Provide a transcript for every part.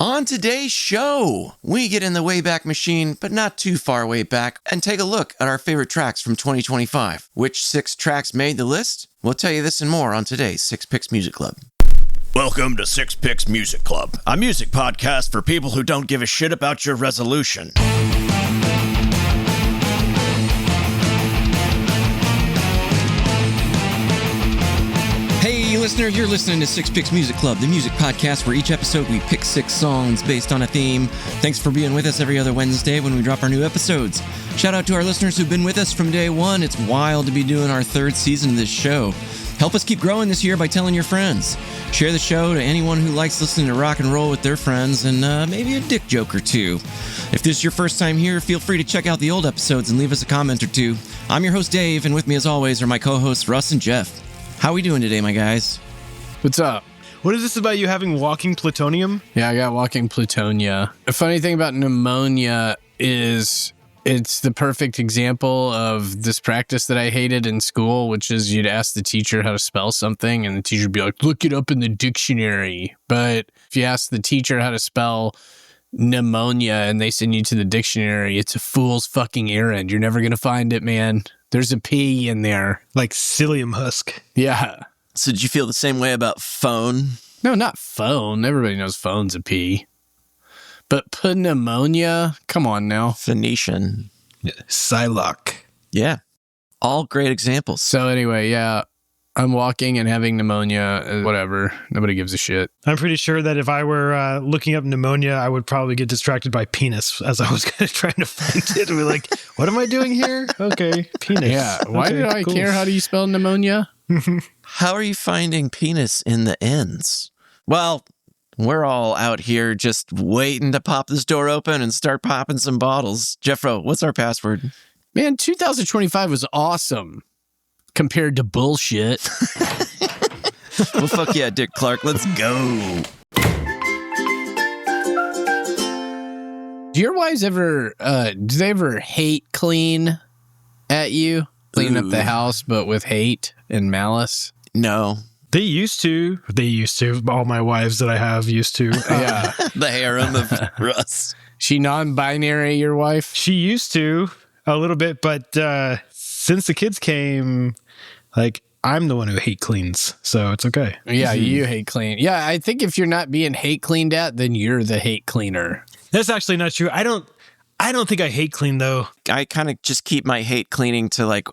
On today's show, we get in the Wayback Machine, but not too far way back, and take a look at our favorite tracks from 2025. Which 6 tracks made the list? We'll tell you this and more on today's 6 Picks Music Club. Welcome to 6 Picks Music Club, a music podcast for people who don't give a shit about your resolution. Hey, listener, you're listening to 6 Picks Music Club, the music podcast where each episode we pick 6 songs based on a theme. Thanks for being with us every other Wednesday when we drop our new episodes. Shout out to our listeners who've been with us from day one. It's wild to be doing our 3rd season of this show. Help us keep growing this year by telling your friends. Share the show to anyone who likes listening to rock and roll with their friends, and maybe a dick joke or two. If this is your first time here, feel free to check out the old episodes and leave us a comment or two. I'm your host, Dave, and with me as always are my co-hosts, Russ and Geoff. How we doing today, my guys? What's up? What is this about you having walking plutonium? Yeah, I got walking plutonia. The funny thing about pneumonia is it's the perfect example of this practice that I hated in school, which is you'd ask the teacher how to spell something, and the teacher would be like, look it up in the dictionary. But if you ask the teacher how to spell pneumonia and they send you to the dictionary, it's a fool's fucking errand. You're never going to find it, man. There's a P in there. Like psyllium husk. Yeah. So did you feel the same way about phone? No, not phone. Everybody knows phone's a P. But pneumonia? Come on now. Phoenician. Psylocke. Yeah. All great examples. So anyway, yeah, I'm walking and having pneumonia. Whatever. Nobody gives a shit. I'm pretty sure that if I were looking up pneumonia, I would probably get distracted by penis as I was trying to find it. We're like, what am I doing here? Okay, penis. Yeah. Why okay, did I cool. care? How do you spell pneumonia? How are you finding penis in the ends? Well, we're all out here just waiting to pop this door open and start popping some bottles. Jeffro, what's our password? Man, 2025 was awesome compared to bullshit. Well, fuck yeah, Dick Clark. Let's go. Do your wives ever, do they ever hate clean at you? Clean up the house, but with hate and malice? No. They used to. All my wives that I have used to. Yeah. The harem of Russ. She non-binary, your wife? She used to a little bit, but since the kids came, like, I'm the one who hate cleans, so it's okay. Yeah, you hate clean. Yeah, I think if you're not being hate cleaned at, then you're the hate cleaner. That's actually not true. I don't think I hate clean, though. I kind of just keep my hate cleaning to like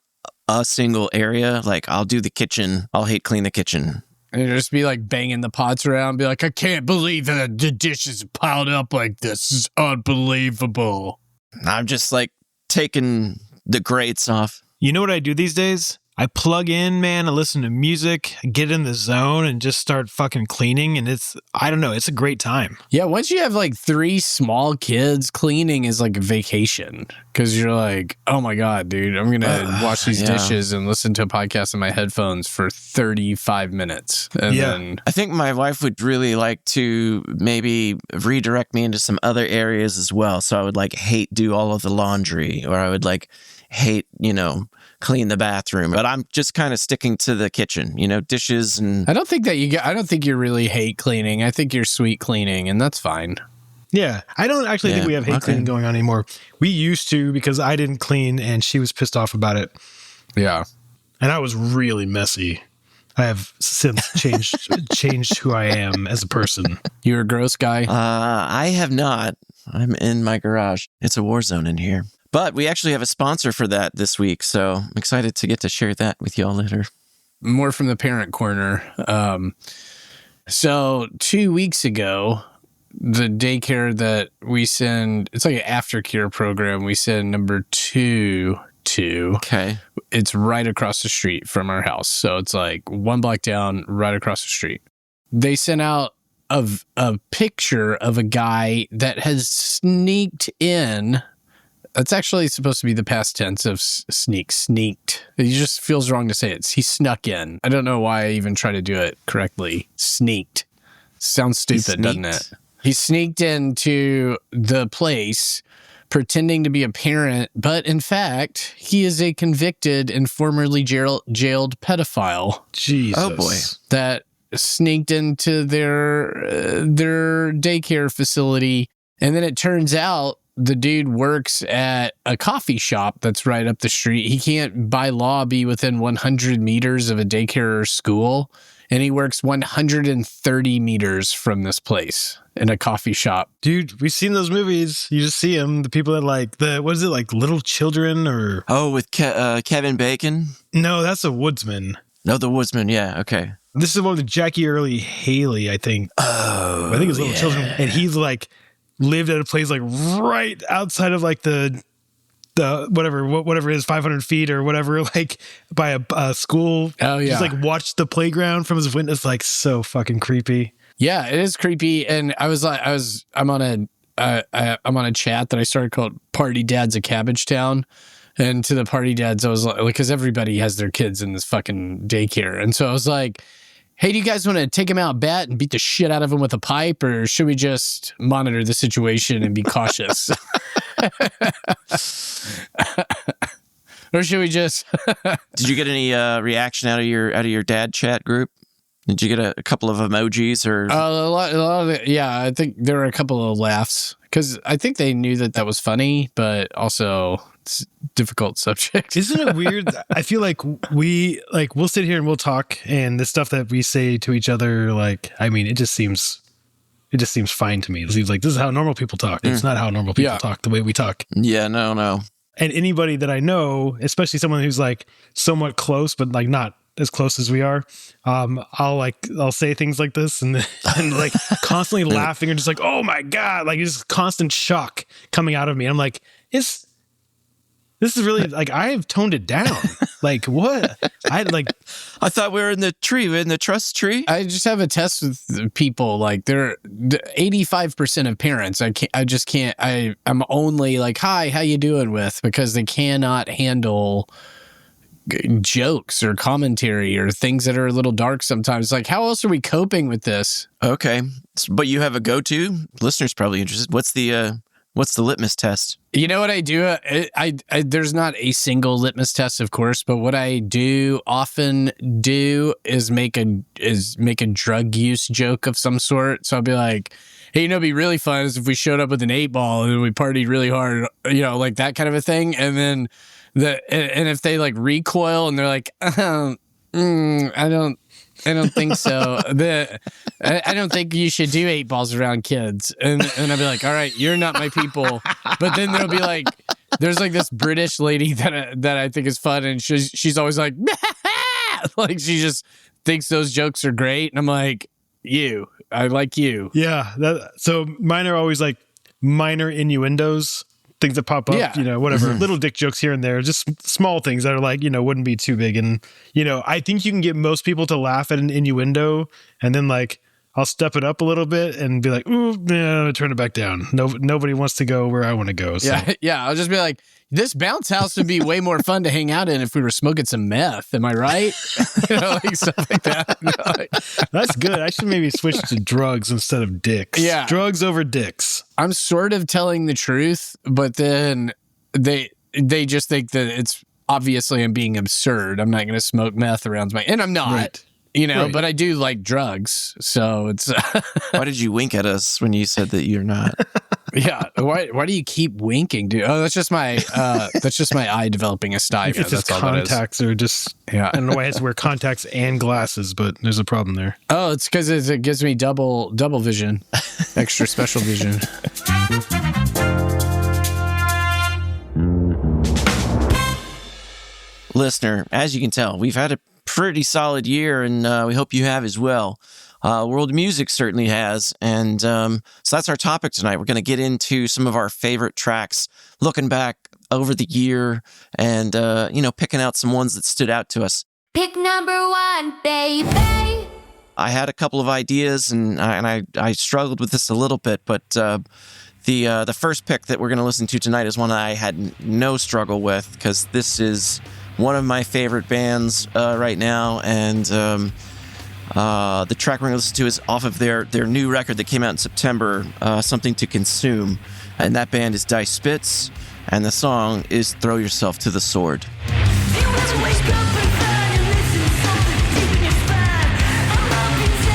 a single area. Like I'll do the kitchen. I'll hate clean the kitchen. And it'll just be like banging the pots around, be like, I can't believe that the dishes are piled up like this. This is unbelievable. I'm just like taking the grates off. You know what I do these days? I plug in, man, I listen to music, get in the zone, and just start fucking cleaning. And I don't know, it's a great time. Yeah, once you have like 3 small kids, cleaning is like a vacation. Because you're like, oh my God, dude, I'm going to wash these dishes and listen to a podcast in my headphones for 35 minutes. And then I think my wife would really like to maybe redirect me into some other areas as well. So I would like hate do all of the laundry, or I would like hate, clean the bathroom, but I'm just kind of sticking to the kitchen, dishes and... I don't think you're really hate cleaning. I think you're sweet cleaning, and that's fine. Yeah, I don't actually think we have hate cleaning going on anymore. We used to, because I didn't clean and she was pissed off about it. Yeah. And I was really messy. I have since changed who I am as a person. You're a gross guy? I have not. I'm in my garage. It's a war zone in here. But we actually have a sponsor for that this week, so I'm excited to get to share that with y'all later. More from the parent corner. So 2 weeks ago, the daycare that we send, it's like an aftercare program we send number 2 to. Okay. It's right across the street from our house. So it's like 1 block down, right across the street. They sent out a picture of a guy that has sneaked in. That's actually supposed to be the past tense of sneaked. It just feels wrong to say it. He snuck in. I don't know why I even try to do it correctly. Sneaked. Sounds stupid, doesn't it? He sneaked into the place pretending to be a parent, but in fact, he is a convicted and formerly jailed pedophile. Jesus. Oh, boy. That sneaked into their daycare facility. And then it turns out the dude works at a coffee shop that's right up the street. He can't, by law, be within 100 meters of a daycare or school. And he works 130 meters from this place in a coffee shop. Dude, we've seen those movies. You just see them. The people that like what is it, like Little Children or... Oh, with Kevin Bacon? No, that's a Woodsman. No, The Woodsman. Yeah, okay. This is one with Jackie Earle Haley, I think. Oh, I think it's Little Children. And he's like lived at a place like right outside of like the whatever it is, 500 feet or whatever, like by a school. Oh yeah. Just like watched the playground from his window. It's like so fucking creepy. Yeah, it is creepy. And I'm on a chat that I started called Party Dads of Cabbage Town. And to the party dads, I was like, because everybody has their kids in this fucking daycare. And so I was like, hey, do you guys want to take him out bat and beat the shit out of him with a pipe? Or should we just monitor the situation and be cautious? Or should we just... Did you get any reaction out of your dad chat group? Did you get a couple of emojis or... a lot of it, yeah, I think there were a couple of laughs. Because I think they knew that was funny, but also it's a difficult subject. Isn't it weird? I feel like we'll sit here and we'll talk, and the stuff that we say to each other, like, I mean, it just seems fine to me. It seems like this is how normal people talk. It's not how normal people talk the way we talk. Yeah, no. And anybody that I know, especially someone who's like somewhat close, but like not as close as we are, I'll say things like this and like constantly laughing or just like, oh my God, like just constant shock coming out of me. I'm like, this is really like, I have toned it down. Like what? I thought we were in the tree, in the trust tree. I just have a test with people. Like they're 85% of parents. I'm only like, hi, how you doing with, because they cannot handle jokes or commentary or things that are a little dark sometimes. Like, how else are we coping with this? Okay. But you have a go-to? Listeners probably interested. What's the litmus test? You know what I do? I there's not a single litmus test, of course, but what I often do is make a drug use joke of some sort. So I'll be like, hey, it'd be really fun is if we showed up with an 8-ball and we partied really hard, like that kind of a thing. And then and if they like recoil and they're like, I don't think so. I don't think you should do 8 balls around kids. And I'll be like, all right, you're not my people. But then there'll be like, there's like this British lady that I think is fun, and she's always like, like she just thinks those jokes are great, and I'm like, I like you. Yeah. So mine are always like minor innuendos. Things that pop up, whatever, little dick jokes here and there, just small things that are like, wouldn't be too big. And, I think you can get most people to laugh at an innuendo, and then like, I'll step it up a little bit and be like, ooh, no, turn it back down. Nobody wants to go where I want to go. So. Yeah. I'll just be like, this bounce house would be way more fun to hang out in if we were smoking some meth. Am I right? Like stuff like that. That's good. I should maybe switch to drugs instead of dicks. Yeah. Drugs over dicks. I'm sort of telling the truth, but then they just think that it's obviously I'm being absurd. I'm not going to smoke meth around and I'm not. Right. Right. But I do like drugs, so it's... Why did you wink at us when you said that you're not? Yeah, why do you keep winking, dude? Oh, that's just my eye developing a stymie. It's just all contacts or just... Yeah. I don't know why I have to wear contacts and glasses, but there's a problem there. Oh, it's because it gives me double vision, extra special vision. Listener, as you can tell, we've had a pretty solid year, and we hope you have as well. World music certainly has, and so that's our topic tonight. We're going to get into some of our favorite tracks, looking back over the year, and picking out some ones that stood out to us. Pick number 1, baby. I had a couple of ideas, and I struggled with this a little bit, but the first pick that we're going to listen to tonight is one I had no struggle with, because this is one of my favorite bands right now, and the track we're going to listen to is off of their new record that came out in September, Something to Consume, and that band is Die Spitz, and the song is Throw Yourself to the Sword. You never wake up and find and listen something deep in your spine. I'm up inside.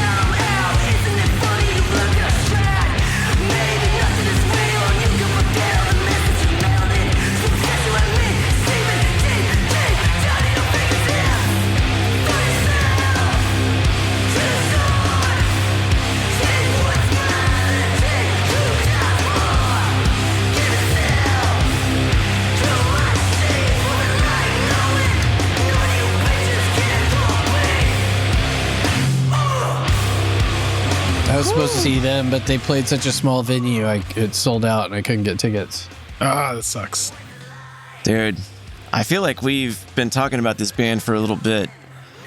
supposed to see them, but they played such a small venue, it sold out and I couldn't get tickets. Ah, that sucks. Dude, I feel like we've been talking about this band for a little bit,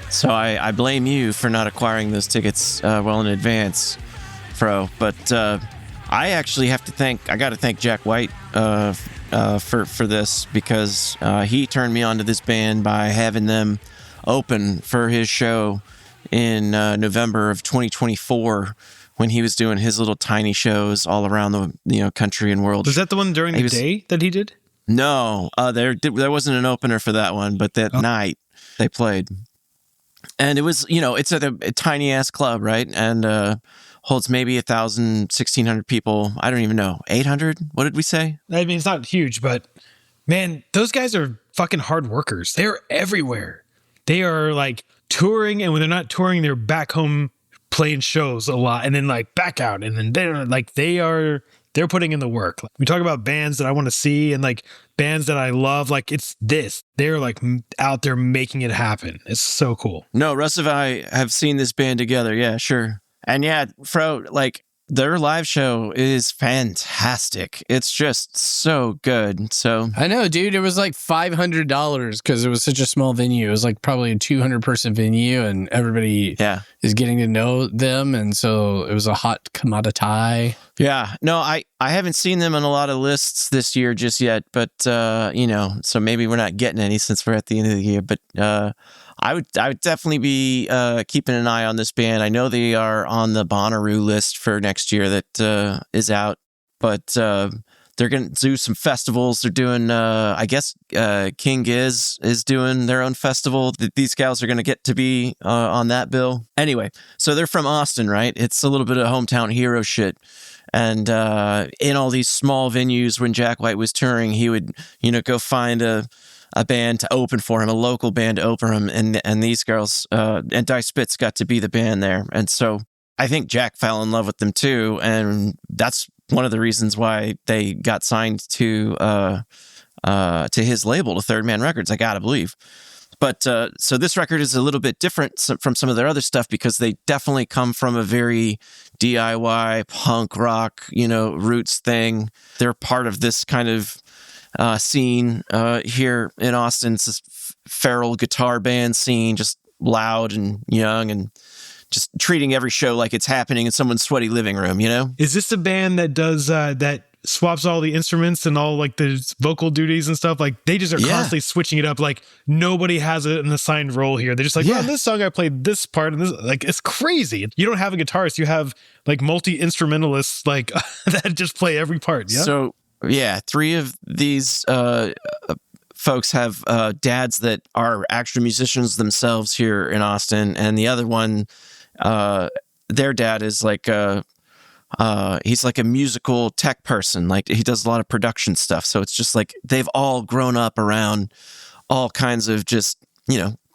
so I blame you for not acquiring those tickets well in advance, Fro. But I actually got to thank Jack White for this, because he turned me on to this band by having them open for his show in November of 2024, when he was doing his little tiny shows all around the country and world. Was that the one during the day that he did? No, there wasn't an opener for that one, but that night they played, and it was it's at a tiny ass club, right? And holds maybe 1,000, 1,600 people. I don't even know, 800. What did we say? I mean, it's not huge, but man, those guys are fucking hard workers. They're everywhere. They are like touring, and when they're not touring, they're back home playing shows a lot, and then like back out, and then they're putting in the work. We talk about bands that I want to see and like bands that I love. Like it's this. They're like out there making it happen. It's so cool. No, Russ and I have seen this band together. Yeah, sure. And yeah, Fro, like their live show is fantastic. It's just so good. So I know, dude. It was like $500 because it was such a small venue. It was like probably a 200-person venue, and everybody is getting to know them, and so it was a hot commodity. Yeah, no, I haven't seen them on a lot of lists this year just yet, but so maybe we're not getting any since we're at the end of the year. But I would definitely be keeping an eye on this band. I know they are on the Bonnaroo list for next year that is out, but they're going to do some festivals. They're doing, I guess, King Giz is doing their own festival. These gals are going to get to be on that bill. Anyway, so they're from Austin, right? It's a little bit of hometown hero shit. And in all these small venues, when Jack White was touring, he would, go find a band to open for him, a local band to open him, and these girls and Die Spitz got to be the band there. And so I think Jack fell in love with them too, and that's one of the reasons why they got signed to his label, to Third Man Records, I gotta believe. But so this record is a little bit different from some of their other stuff, because they definitely come from a very DIY punk rock, roots thing. They're part of this kind of scene here in Austin. It's this feral guitar band scene, just loud and young and just treating every show like it's happening in someone's sweaty living room, Is this a band that does that swaps all the instruments and all like the vocal duties and stuff? Like they just are constantly switching it up. Like nobody has an assigned role here. They're just like, in this song I played this part, and this, like, it's crazy. You don't have a guitarist, you have like multi-instrumentalists like that just play every part. Yeah. So yeah, 3 of these folks have dads that are actual musicians themselves here in Austin, and the other one, their dad is like he's like a musical tech person. Like he does a lot of production stuff. So it's just like they've all grown up around all kinds of just,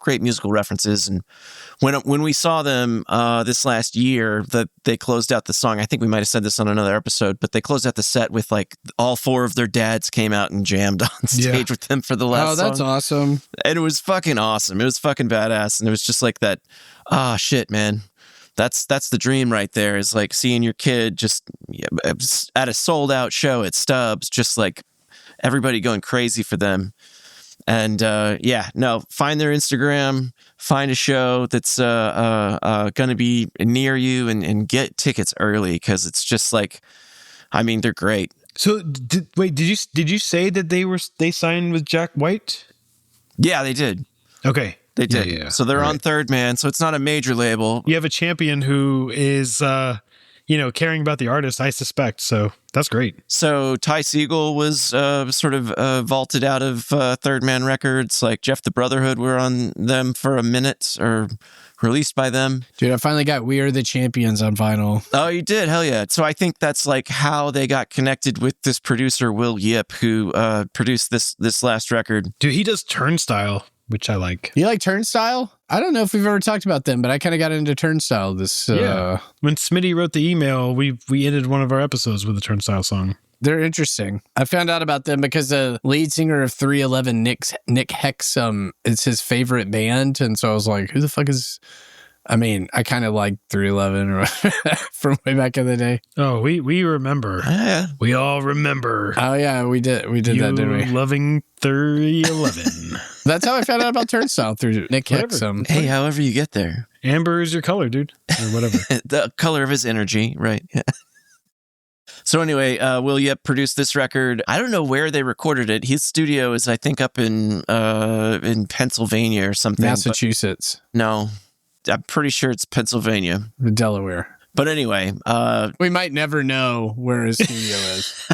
great musical references. And when we saw them this last year, that they closed out the song, I think we might have said this on another episode, but they closed out the set with like all 4 of their dads came out and jammed on stage with them for the last song. Oh, that's awesome. And it was fucking awesome. It was fucking badass. And it was just like that, shit, man. That's the dream right there, is like seeing your kid just at a sold out show at Stubbs, just like everybody going crazy for them. And find their Instagram, find a show that's going to be near you, and get tickets early, because it's just like, I mean, they're great. So did you say that they signed with Jack White? Yeah, they did. Okay. They did. Yeah. So they're on Third Man. So it's not a major label. You have a champion who is, caring about the artist, I suspect. So that's great. So Ty Segall was sort of vaulted out of Third Man Records. Like Geoff the Brotherhood were on them for a minute, or released by them. Dude, I finally got We Are the Champions on vinyl. Oh, you did? Hell yeah. So I think that's like how they got connected with this producer, Will Yip, who produced this last record. Dude, he does Turnstile, which I like. You like Turnstile? I don't know if we've ever talked about them, but I kind of got into Turnstile When Smitty wrote the email, we ended one of our episodes with a Turnstile song. They're interesting. I found out about them because the lead singer of 311, Nick Hexum, it's his favorite band. And so I was like, who the fuck is I mean, I kind of like 311 from way back in the day. Oh, we remember. Yeah. We all remember. Oh yeah, we did that, didn't we? Loving 311. That's how I found out about Turnstile through Nick Hicks. Hey, however you get there. Amber is your color, dude, or whatever. The color of his energy, right? So anyway, Will Yip produced this record. I don't know where they recorded it. His studio is, I think, up in Pennsylvania or something. Massachusetts. No, I'm pretty sure it's Pennsylvania. Delaware. But anyway, we might never know where his studio is.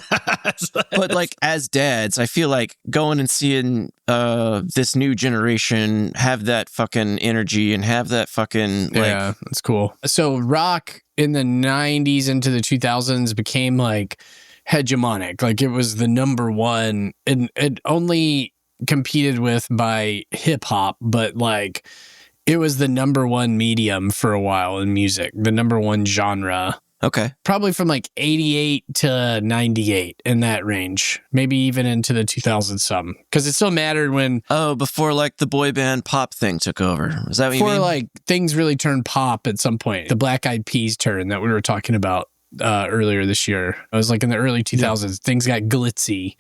But like as dads, I feel like going and seeing this new generation have that fucking energy and have that fucking yeah, that's cool. So rock in the 90s into the 2000s became like hegemonic. Like it was the number one, and it only competed with by hip hop, but like it was the number one medium for a while in music, the number one genre. Okay. Probably from like 88 to 98 in that range, maybe even into the 2000s some. Because it still mattered when... Oh, before like the boy band pop thing took over. Is that what you mean? Before like things really turned pop at some point. The Black Eyed Peas turn that we were talking about earlier this year. It was like in the early 2000s. Things got glitzy.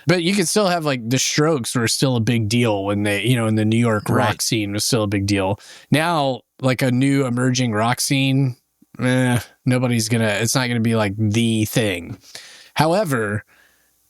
But you could still have like the Strokes were still a big deal when they, in the New York rock scene was still a big deal. Now, like a new emerging rock scene, it's not gonna be like the thing. However,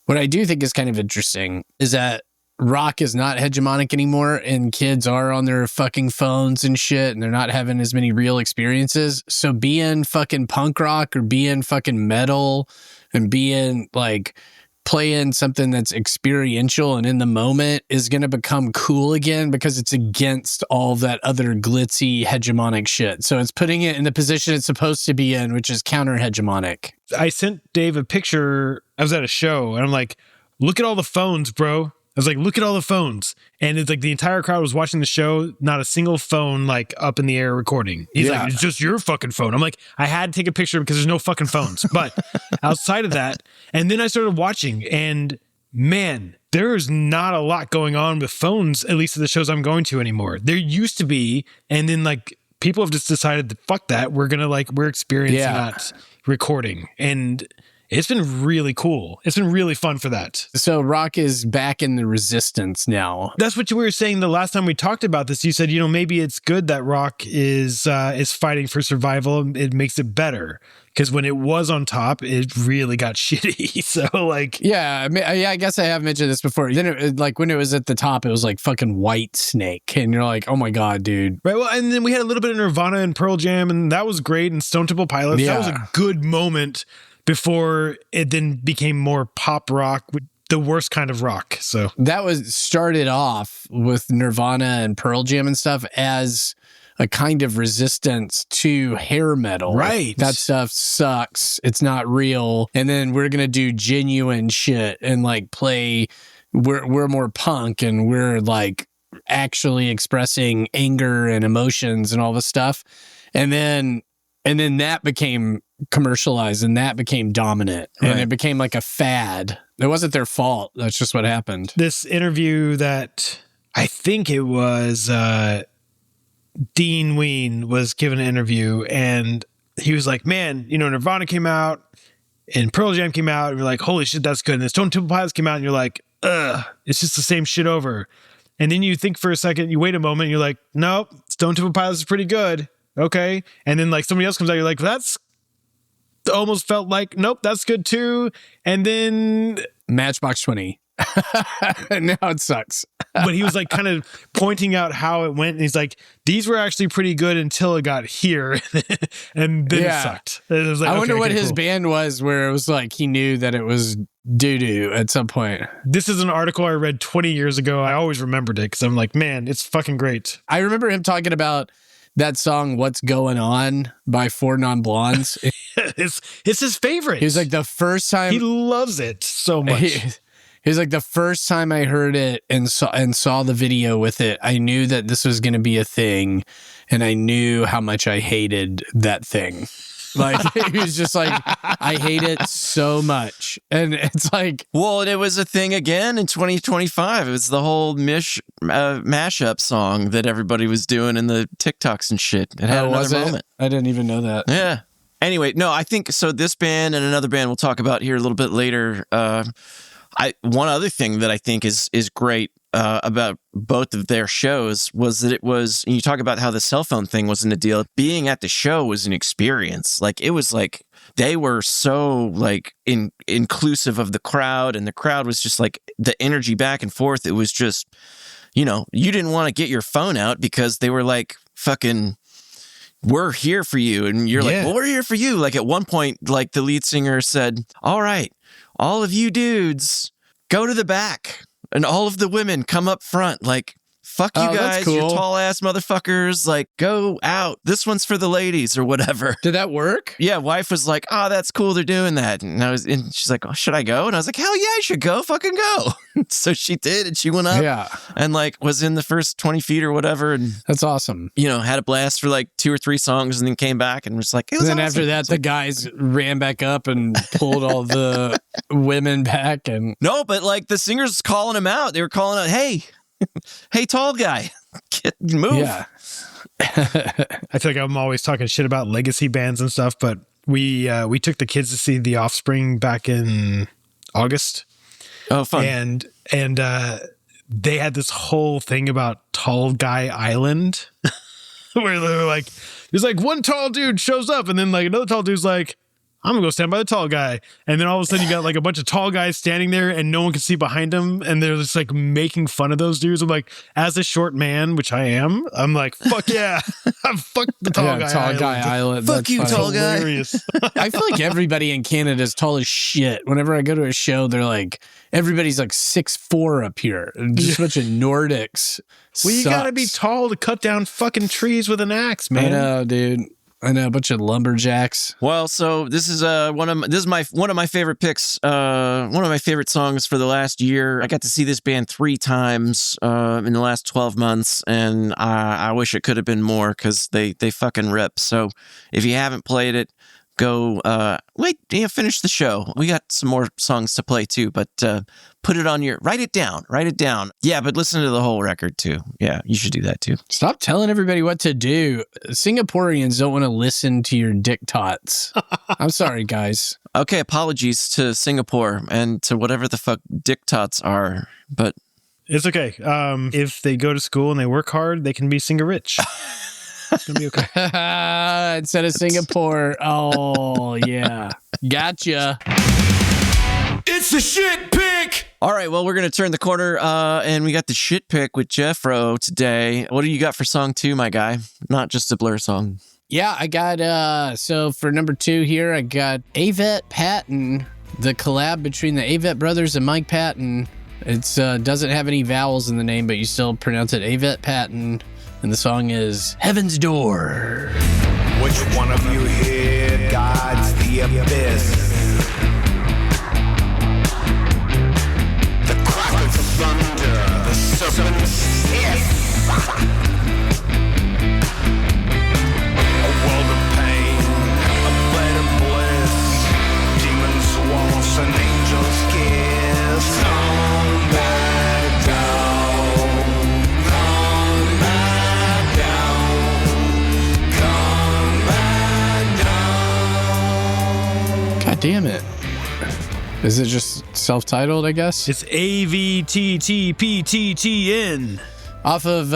what I do think is kind of interesting is that rock is not hegemonic anymore and kids are on their fucking phones and shit and they're not having as many real experiences. So being fucking punk rock or being fucking metal and being like playing something that's experiential and in the moment is going to become cool again because it's against all that other glitzy hegemonic shit. So it's putting it in the position it's supposed to be in, which is counter hegemonic. I sent Dave a picture. I was at a show and I'm like, look at all the phones, bro. I was like, look at all the phones. And it's like the entire crowd was watching the show, not a single phone like up in the air recording. He's like, it's just your fucking phone. I'm like, I had to take a picture because there's no fucking phones. But outside of that, and then I started watching and man, there is not a lot going on with phones, at least at the shows I'm going to anymore. There used to be, and then like people have just decided that fuck that. We're experiencing not recording. And it's been really cool. It's been really fun for that. So rock is back in the resistance now. That's what you were saying the last time we talked about this. You said, maybe it's good that rock is fighting for survival. It makes it better. Because when it was on top, it really got shitty. So like... Yeah, I guess I have mentioned this before. Then like when it was at the top, it was like fucking White Snake. And you're like, oh my God, dude. Right, well, and then we had a little bit of Nirvana and Pearl Jam, and that was great. And Stone Temple Pilots, that was a good moment before it then became more pop rock, the worst kind of rock. So that was started off with Nirvana and Pearl Jam and stuff as a kind of resistance to hair metal. Right. That stuff sucks. It's not real. And then we're going to do genuine shit and like play. We're more punk and we're like actually expressing anger and emotions and all this stuff. And then that became commercialized and that became dominant and it became like a fad. It wasn't their fault. That's just what happened. This interview that I think it was Dean Ween was given an interview and he was like, man, Nirvana came out and Pearl Jam came out and you're like, holy shit, that's good. And then Stone Temple Pilots came out and you're like, it's just the same shit over. And then you think for a second, you wait a moment and you're like, nope, Stone Temple Pilots is pretty good. Okay. And then like somebody else comes out, you're like, that's almost felt like, nope, that's good too. And then Matchbox 20. Now it sucks. But he was like kind of pointing out how it went. And he's like, these were actually pretty good until it got here. And then it sucked. It was like, I wonder what his band was where it was like he knew that it was doo-doo at some point. This is an article I read 20 years ago. I always remembered it because I'm like, man, it's fucking great. I remember him talking about that song, What's Going On by Four Non-Blondes. It's his favorite. He was like the first time. He loves it so much. He was like the first time I heard it and saw the video with it, I knew that this was going to be a thing and I knew how much I hated that thing. Like, he was just like, I hate it so much. And it's like, well, it was a thing again in 2025. It was the whole mashup song that everybody was doing in the TikToks and shit. It had another moment. I didn't even know that. Yeah. Anyway, no, I think so. This band and another band we'll talk about here a little bit later. One other thing that I think is great about both of their shows was that it was, and you talk about how the cell phone thing wasn't a deal. Being at the show was an experience. Like, it was like they were so like inclusive of the crowd, and the crowd was just like the energy back and forth. It was just, you didn't want to get your phone out because they were like fucking, we're here for you. And you're like, well, we're here for you. Like, at one point, like, the lead singer said, all right, all of you dudes, go to the back. And all of the women come up front. Like, fuck you guys, cool. You tall ass motherfuckers. Like, go out. This one's for the ladies or whatever. Did that work? Yeah, wife was like, oh, that's cool. They're doing that. And she's like, oh, should I go? And I was like, hell yeah, I should go. Fucking go. So she did. And she went up and like was in the first 20 feet or whatever. And that's awesome. Had a blast for like 2 or 3 songs and then came back and was like, it was and then awesome. after that, the guys ran back up and pulled all the women back. And no, but like the singers calling him out. They were calling out, hey, tall guy, move. Yeah. I feel like I'm always talking shit about legacy bands and stuff, but we took the kids to see The Offspring back in August. Oh, fun. And they had this whole thing about Tall Guy Island where they were like, there's like one tall dude shows up and then like another tall dude's like, I'm gonna go stand by the tall guy. And then all of a sudden you got like a bunch of tall guys standing there and no one can see behind them. And they're just like making fun of those dudes. I'm like, as a short man, which I am, I'm like, fuck yeah. Fuck the tall guy island. Fuck you, tall guy. I feel like everybody in Canada is tall as shit. Whenever I go to a show, they're like, everybody's like 6'4" up here. Just a bunch of Nordics. Well, you gotta be tall to cut down fucking trees with an axe, man. I know, dude. I know, a bunch of lumberjacks. Well, so this is one of my favorite picks. One of my favorite songs for the last year. I got to see this band 3 times in the last 12 months, and I wish it could have been more because they fucking rip. So if you haven't played it, go finish the show. We got some more songs to play too, but put it on write it down. Yeah, but listen to the whole record too. Yeah, you should do that too. Stop telling everybody what to do. Singaporeans don't want to listen to your dick tots. I'm sorry, guys. Okay, apologies to Singapore and to whatever the fuck dick tots are, but it's okay. If they go to school and they work hard, they can be singer-rich. It's gonna be okay. Instead of Singapore. Oh, yeah. Gotcha. It's the shit pick. All right, well, we're going to turn the corner, and we got the shit pick with Geoff today. What do you got for song 2, my guy? Not just a Blur song. Yeah, I got, so for number 2 here, I got AVVT Patton, the collab between the AVVT brothers and Mike Patton. It doesn't have any vowels in the name, but you still pronounce it AVVT Patton. And the song is Heaven's Door. Which one of you here guides the abyss? The crack of thunder, the serpent's hiss. A world of pain, a bed of bliss. Demons waltz and angels kiss. Come back down. God damn it. Is it just self-titled, I guess? It's AVVT PTTN. Off of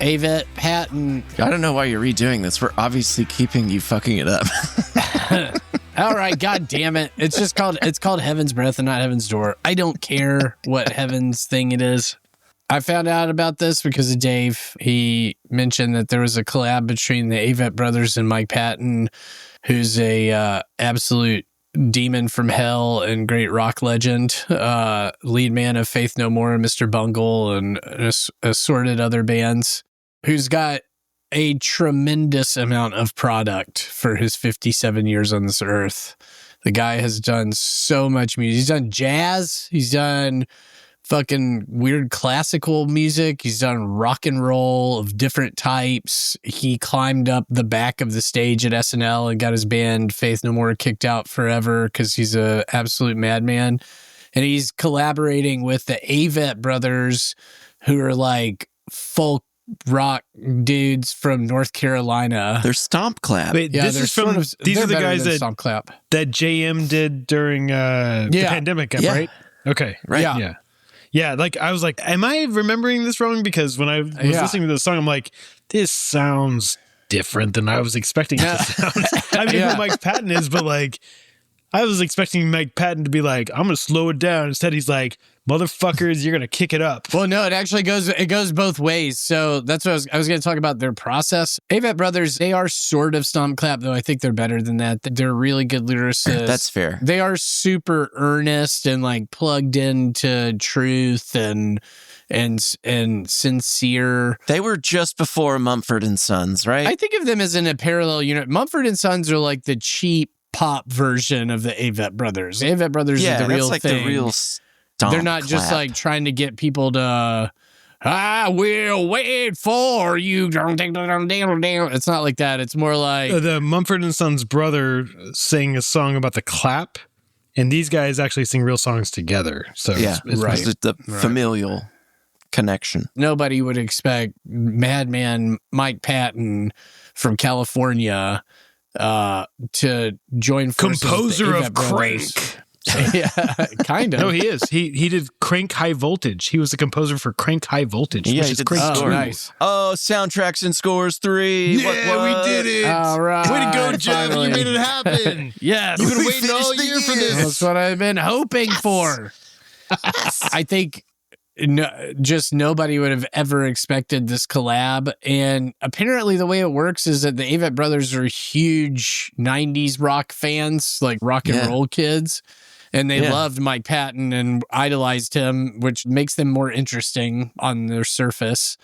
AVVT Patton. I don't know why you're redoing this. We're obviously keeping you fucking it up. All right, god damn it. It's called Heaven's Breath and not Heaven's Door. I don't care what Heaven's thing it is. I found out about this because of Dave. He mentioned that there was a collab between the AVVT brothers and Mike Patton, who's a absolute demon from hell and great rock legend, lead man of Faith No More and Mr. Bungle and assorted other bands, who's got a tremendous amount of product for his 57 years on this earth. The guy has done so much music. He's done jazz. He's done fucking weird classical music. He's done rock and roll of different types. He climbed up the back of the stage at SNL and got his band Faith No More kicked out forever because he's a absolute madman. And he's collaborating with the AVVT brothers, who are like folk rock dudes from North Carolina. They're Stomp Clap. Wait, Yeah, this they're is from sort of- these they're are the better guys than that Stomp Clap. JM did during the pandemic, Yeah. right? Okay. Right. Yeah. Yeah, like I was like, am I remembering this wrong? Because when I was listening to the song, I'm like, this sounds different than I was expecting it to sound. I mean, who Mike Patton is, but like, I was expecting Mike Patton to be like, I'm going to slow it down. Instead, he's like, motherfuckers, you're going to kick it up. Well, no, it actually goes both ways. So that's what I was going to talk about their process. AVVT brothers, they are sort of Stomp Clap, though I think they're better than that. They're really good lyricists. That's fair. They are super earnest and like plugged into truth and sincere. They were just before Mumford and Sons, right? I think of them as in a parallel unit. Mumford and Sons are like the cheap pop version of the AVVT brothers. AVVT brothers are the real that's like thing. the real Stomp They're not just Clap. like trying to get people to, I will wait for you. It's not like that. It's more like, The Mumford and Sons brother sang a song about the clap, and these guys actually sing real songs together. So it's right. It's the familial connection. nobody would expect Madman Mike Patton from California to join forces with composer the of AVVT brothers. Crank. Yeah, kind of. No, he is. He did Crank High Voltage. He was the composer for Crank High Voltage, Yeah, which he is did Crank the Oh, 2. nice. Oh, Soundtracks and Scores 3. Yeah, we did it. All right. Way to go, Geoff. finally. You made it happen. Yes. You've been We waiting all finished the year for year. this. That's what I've been hoping for. I think just nobody would have ever expected this collab. And apparently the way it works is that the AVVT brothers are huge 90s rock fans, like rock and roll kids. And they loved Mike Patton and idolized him, which makes them more interesting on their surface.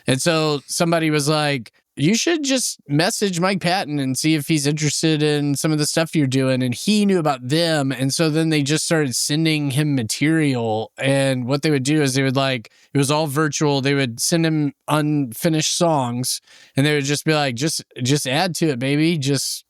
And so somebody was like, you should just message Mike Patton and see if he's interested in some of the stuff you're doing. And he knew about them. And so then they just started sending him material. And what they would do is they would like, it was all virtual. They would send him unfinished songs and they would just be like, just add to it, baby. Just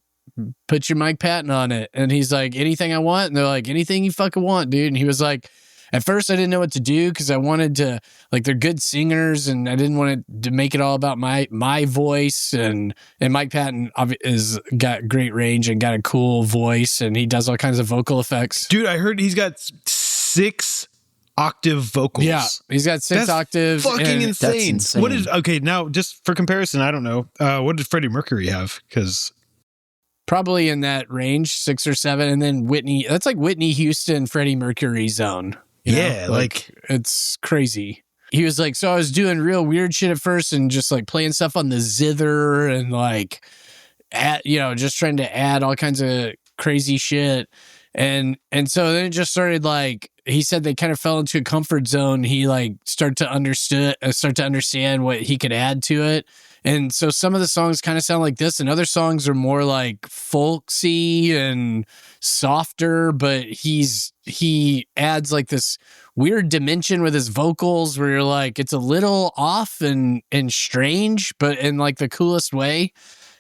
put your Mike Patton on it. And he's like, anything I want? And they're like, anything you fucking want, dude. And he was like, at first I didn't know what to do because I wanted to, like, they're good singers and I didn't want it to make it all about my voice. And Mike Patton is got great range and got a cool voice and he does all kinds of vocal effects. Dude, I heard he's got 6 octave vocals. Yeah, he's got 6 That's octaves. fucking and insane. That's insane. What is, okay, now just for comparison, I don't know. What did Freddie Mercury have? Because probably in that range, 6 or 7. And then Whitney, that's like Whitney Houston, Freddie Mercury zone. You know? Like it's crazy. He was like, so I was doing real weird shit at first and just like playing stuff on the zither and like, just trying to add all kinds of crazy shit. And so then it just started like, he said they kind of fell into a comfort zone. He like start to understand what he could add to it. And so some of the songs kind of sound like this and other songs are more like folksy and softer, but he adds like this weird dimension with his vocals where you're like, it's a little off and strange, but in like the coolest way.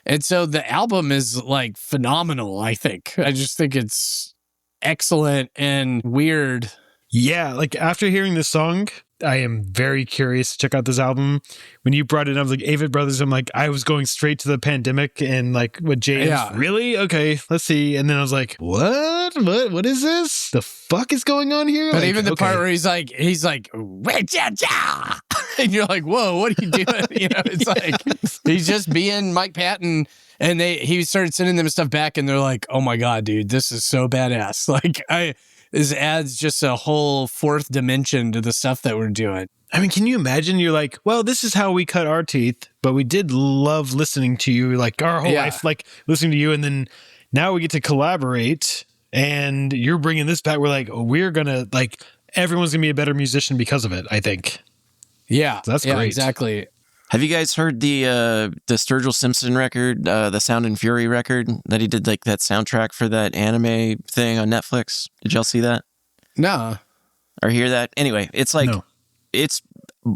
And so the album is like phenomenal, I think. I just think it's excellent and weird. yeah, like after hearing this song, I am very curious to check out this album. When you brought it up, I was like, AVVT brothers, I'm like, I was going straight to the pandemic and like what James, really? Okay, let's see. And then I was like, what is this? The fuck is going on here? But like, even the okay. part where he's like, "Wah-cha-cha," and you're like, whoa, what are you doing? It's like, he's just being Mike Patton. And he started sending them stuff back and they're like, oh my God, dude, this is so badass. Like this adds just a whole 4th dimension to the stuff that we're doing. I mean, can you imagine? You're like, well, this is how we cut our teeth, but we did love listening to you, like our whole life, like listening to you. And then now we get to collaborate and you're bringing this back. We're like, we're going to like, everyone's going to be a better musician because of it, I think. Yeah. So that's great. Exactly. Have you guys heard the Sturgill Simpson record, the Sound and Fury record that he did, like that soundtrack for that anime thing on Netflix? Did y'all see that? No. or hear that. Anyway, it's like it's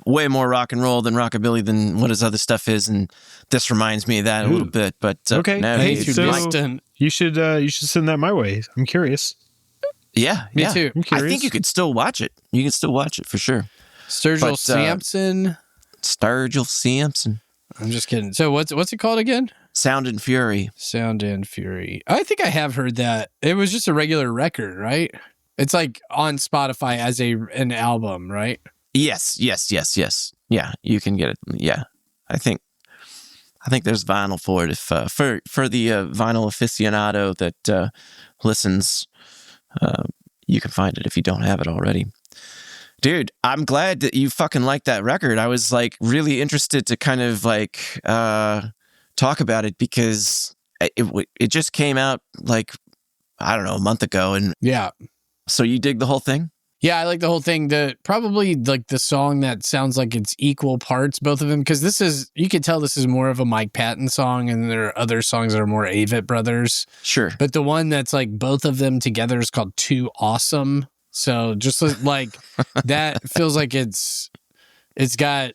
way more rock and roll than rockabilly than what his other stuff is, and this reminds me of that a little bit. But okay, no, hey, so you should send that my way. I'm curious. Yeah, me too. I'm curious. I think you could still watch it. You can still watch it for sure. Sturgill Sampson. Sturgill Sampson. I'm just kidding. So what's it called again? Sound and Fury. Sound and Fury. I think I have heard that. It was just a regular record, right? It's like on Spotify as an album, right? Yes. Yeah, you can get it. Yeah, I think there's vinyl for it. If for the vinyl aficionado that listens, you can find it if you don't have it already. Dude, I'm glad that you fucking liked that record. I was like really interested to kind of like talk about it because it just came out like, I don't know, a month ago. And yeah. So you dig the whole thing? Yeah, I like the whole thing. Probably like the song that sounds like it's equal parts, both of them, because you can tell this is more of a Mike Patton song, and there are other songs that are more AVVT Brothers. Sure. But the one that's like both of them together is called Too Awesome. So just like that feels like it's got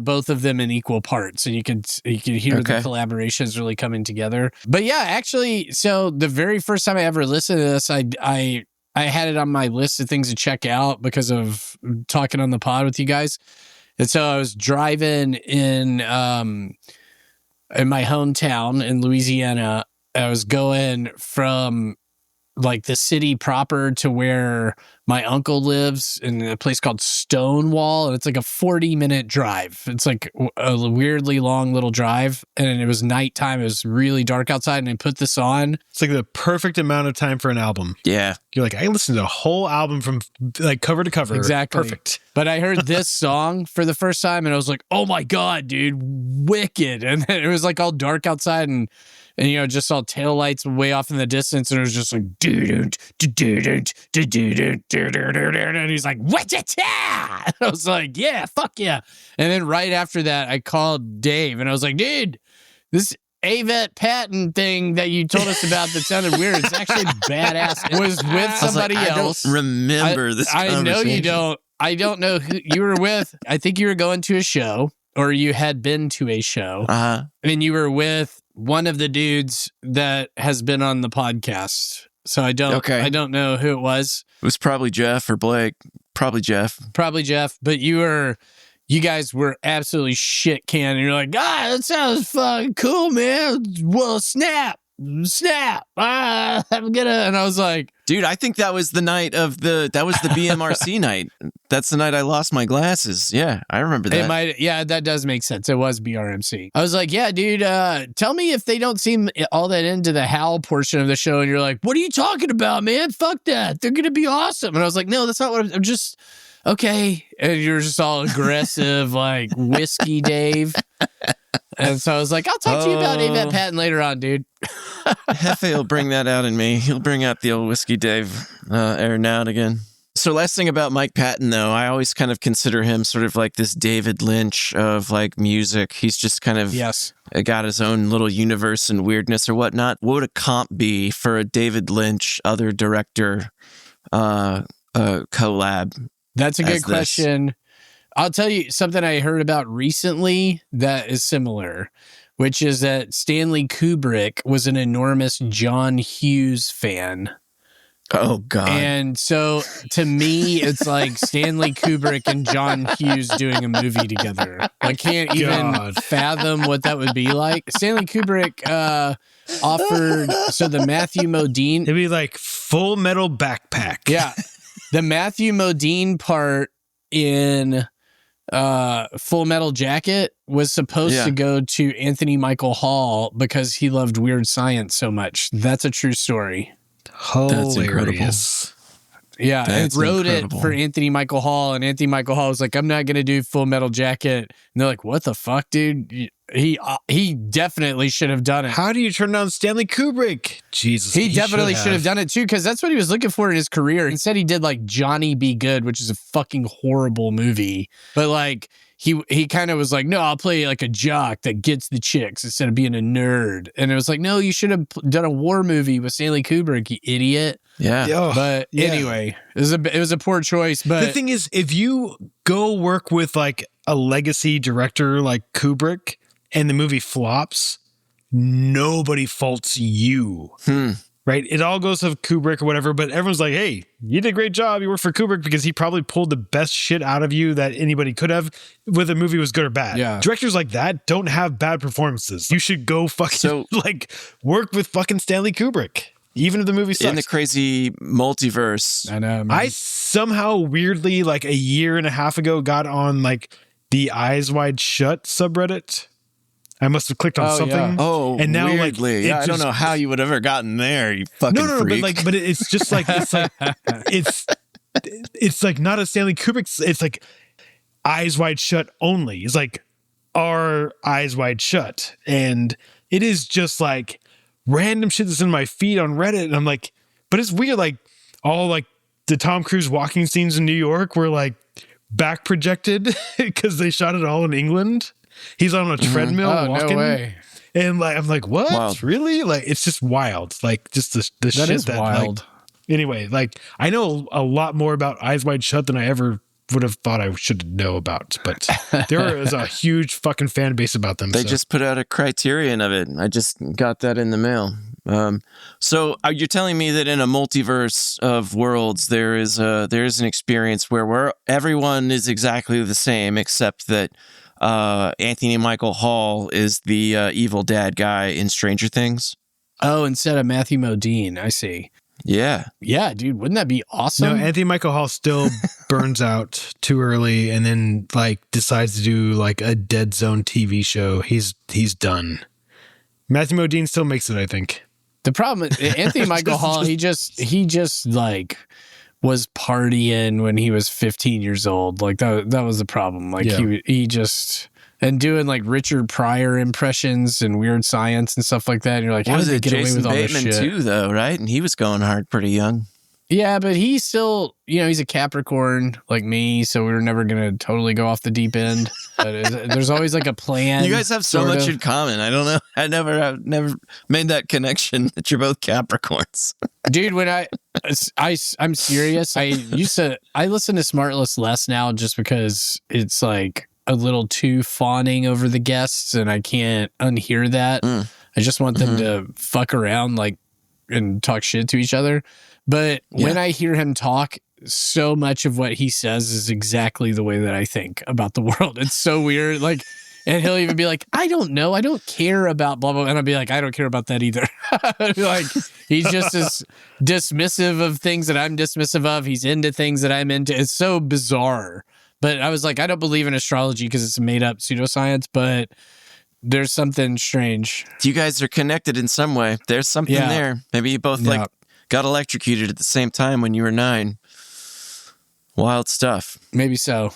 both of them in equal parts, and you can hear the collaborations really coming together. But yeah, actually, so the very first time I ever listened to this, I had it on my list of things to check out because of talking on the pod with you guys. And so I was driving in my hometown in Louisiana. I was going from like the city proper to where my uncle lives in a place called Stonewall. And it's like a 40-minute drive. It's like a weirdly long little drive. And it was nighttime. It was really dark outside. And I put this on. It's like the perfect amount of time for an album. Yeah. You're like, I listened to a whole album from like cover to cover. Exactly. Perfect. But I heard this song for the first time and I was like, oh my God, dude, wicked. And then it was like all dark outside and you know, just saw taillights way off in the distance, and it was just like, and he's like, what's it? I was like, yeah, fuck yeah. And then right after that, I called Dave, and I was like, dude, this AVVT Patton thing that you told us about that sounded weird, it's actually badass. It was with somebody else. I don't remember this I know you don't. I don't know who you were with. I think you were going to a show, or you had been to a show, and you were with one of the dudes that has been on the podcast. So I don't know who it was. It was probably Geoff or Blake. Probably Geoff. But you guys were absolutely shit can, and you're like, that sounds fucking cool, man. Well, snap. I'm gonna, and I was like, dude, I think that was the night of the BMRC night. That's the night I lost my glasses. Yeah, I remember that. That does make sense. It was BRMC. I was like, yeah, dude, tell me if they don't seem all that into the howl portion of the show. And you're like, what are you talking about, man? Fuck that. They're going to be awesome. And I was like, no, that's not what I'm just, okay. And you're just all aggressive, like Whiskey Dave. And so I was like, I'll talk to you about AVVT Patton later on, dude. Hefe will bring that out in me. He'll bring out the old Whiskey Dave every now and again. So last thing about Mike Patton, though, I always kind of consider him sort of like this David Lynch of like music. He's just kind of got his own little universe and weirdness or whatnot. What would a comp be for a David Lynch, other director collab? That's a good question. I'll tell you something I heard about recently that is similar, which is that Stanley Kubrick was an enormous John Hughes fan. Oh, God. And so to me, it's like Stanley Kubrick and John Hughes doing a movie together. I can't even fathom what that would be like. Stanley Kubrick offered, so the Matthew Modine. It'd be like Full Metal Backpack. Yeah. The Matthew Modine part in Full Metal Jacket was supposed to go to Anthony Michael Hall because he loved Weird Science so much. That's a true story. Hilarious. That's incredible. Yeah, That's and wrote incredible. it for Anthony Michael Hall, and Anthony Michael Hall was like, I'm not going to do Full Metal Jacket. And they're like, what the fuck, dude? He definitely should have done it. How do you turn down Stanley Kubrick? Jesus. He definitely should have done it too, because that's what he was looking for in his career. Instead, he did like Johnny Be Good, which is a fucking horrible movie. But like, he kind of was like, no, I'll play like a jock that gets the chicks instead of being a nerd. And it was like, no, you should have done a war movie with Stanley Kubrick, you idiot. Yeah. But anyway, it was a poor choice. But the thing is, if you go work with like a legacy director like Kubrick and the movie flops, nobody faults you. Right? It all goes to Kubrick or whatever, but everyone's like, hey, you did a great job. You worked for Kubrick because he probably pulled the best shit out of you that anybody could have, whether the movie was good or bad. Yeah. Directors like that don't have bad performances. You should go fucking like work with fucking Stanley Kubrick, even if the movie sucks. In the crazy multiverse. I know, man. I somehow weirdly, like a year and a half ago, got on like the Eyes Wide Shut subreddit. I must have clicked on something. Yeah. Oh, and now weirdly. like I don't know how you would have ever gotten there, you fucking freak. but it's just like it's like not a Stanley Kubrick. It's like Eyes Wide Shut only. It's like our Eyes Wide Shut, and it is just like random shit that's in my feed on Reddit, and I'm like, but it's weird. Like all like the Tom Cruise walking scenes in New York were like back projected because they shot it all in England. He's on a treadmill walking. No way. And like, I'm like, what? Wild. Really? Like, it's just wild. Like, just the That shit is that wild. Like, anyway, like, I know a lot more about Eyes Wide Shut than I ever would have thought I should know about. But there is a huge fucking fan base about them. They just put out a criterion of it. I just got that in the mail. So you're telling me that in a multiverse of worlds, there is an experience where everyone is exactly the same, except that Anthony Michael Hall is the evil dad guy in Stranger Things. Oh, instead of Matthew Modine, I see. Yeah. Yeah, dude, wouldn't that be awesome? No, Anthony Michael Hall still burns out too early and then like decides to do like a Dead Zone TV show. He's done. Matthew Modine still makes it, I think. The problem is Anthony Michael Hall, he just like was partying when he was 15 years old. Like that was the problem. Like he just and doing like Richard Pryor impressions and Weird Science and stuff like that. And you're like, how did they get away with all this shit? Jason Bateman too, though, right? And he was going hard pretty young. Yeah, but he's still, he's a Capricorn like me, so we were never gonna totally go off the deep end. But there's always like a plan. You guys have so much in common. I don't know. I've never made that connection that you're both Capricorns. Dude, when I'm serious. I listen to Smartless less now just because it's like a little too fawning over the guests, and I can't unhear that. I just want them to fuck around like and talk shit to each other. But when I hear him talk, so much of what he says is exactly the way that I think about the world. It's so weird. Like, and he'll even be like, I don't know. I don't care about blah, blah. And I'll be like, I don't care about that either. Like, he's just as dismissive of things that I'm dismissive of. He's into things that I'm into. It's so bizarre. But I was like, I don't believe in astrology because it's a made up pseudoscience, but there's something strange. You guys are connected in some way. There's something there. Maybe you both got electrocuted at the same time when you were 9. Wild stuff. Maybe so.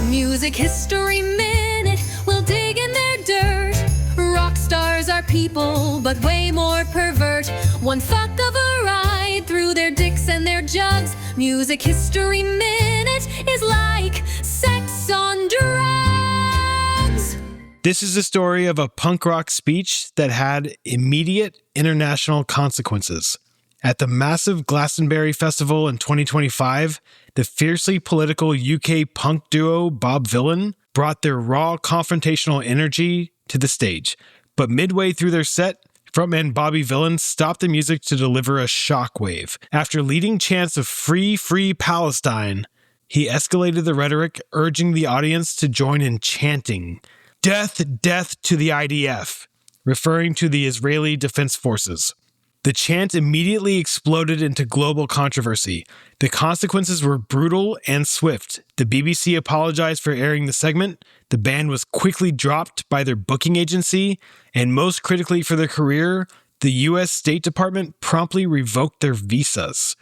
Music History Minute, we'll dig in their dirt. Rock stars are people, but way more pervert. One fuck of a ride through their dicks and their jugs. Music History Minute is like sex on drugs. This is a story of a punk rock speech that had immediate international consequences. At the massive Glastonbury Festival in 2025, the fiercely political UK punk duo Bob Vylan brought their raw confrontational energy to the stage. But midway through their set, frontman Bobby Vylan stopped the music to deliver a shockwave. After leading chants of "Free, Free Palestine," he escalated the rhetoric, urging the audience to join in chanting, "Death, death to the IDF," referring to the Israeli Defense Forces. The chant immediately exploded into global controversy. The consequences were brutal and swift. The BBC apologized for airing the segment, the band was quickly dropped by their booking agency, and most critically for their career, the US State Department promptly revoked their visas.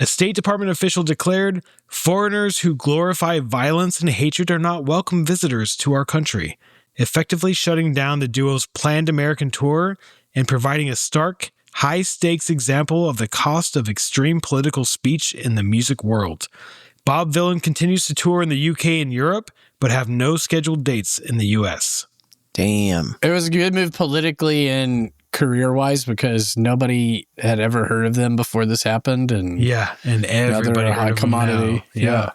A State Department official declared, "Foreigners who glorify violence and hatred are not welcome visitors to our country," effectively shutting down the duo's planned American tour and providing a stark, high-stakes example of the cost of extreme political speech in the music world. Bob Vylan continues to tour in the UK and Europe, but have no scheduled dates in the US. Damn. It was a good move politically and career-wise because nobody had ever heard of them before this happened, and and everybody they're a heard high of them commodity. now.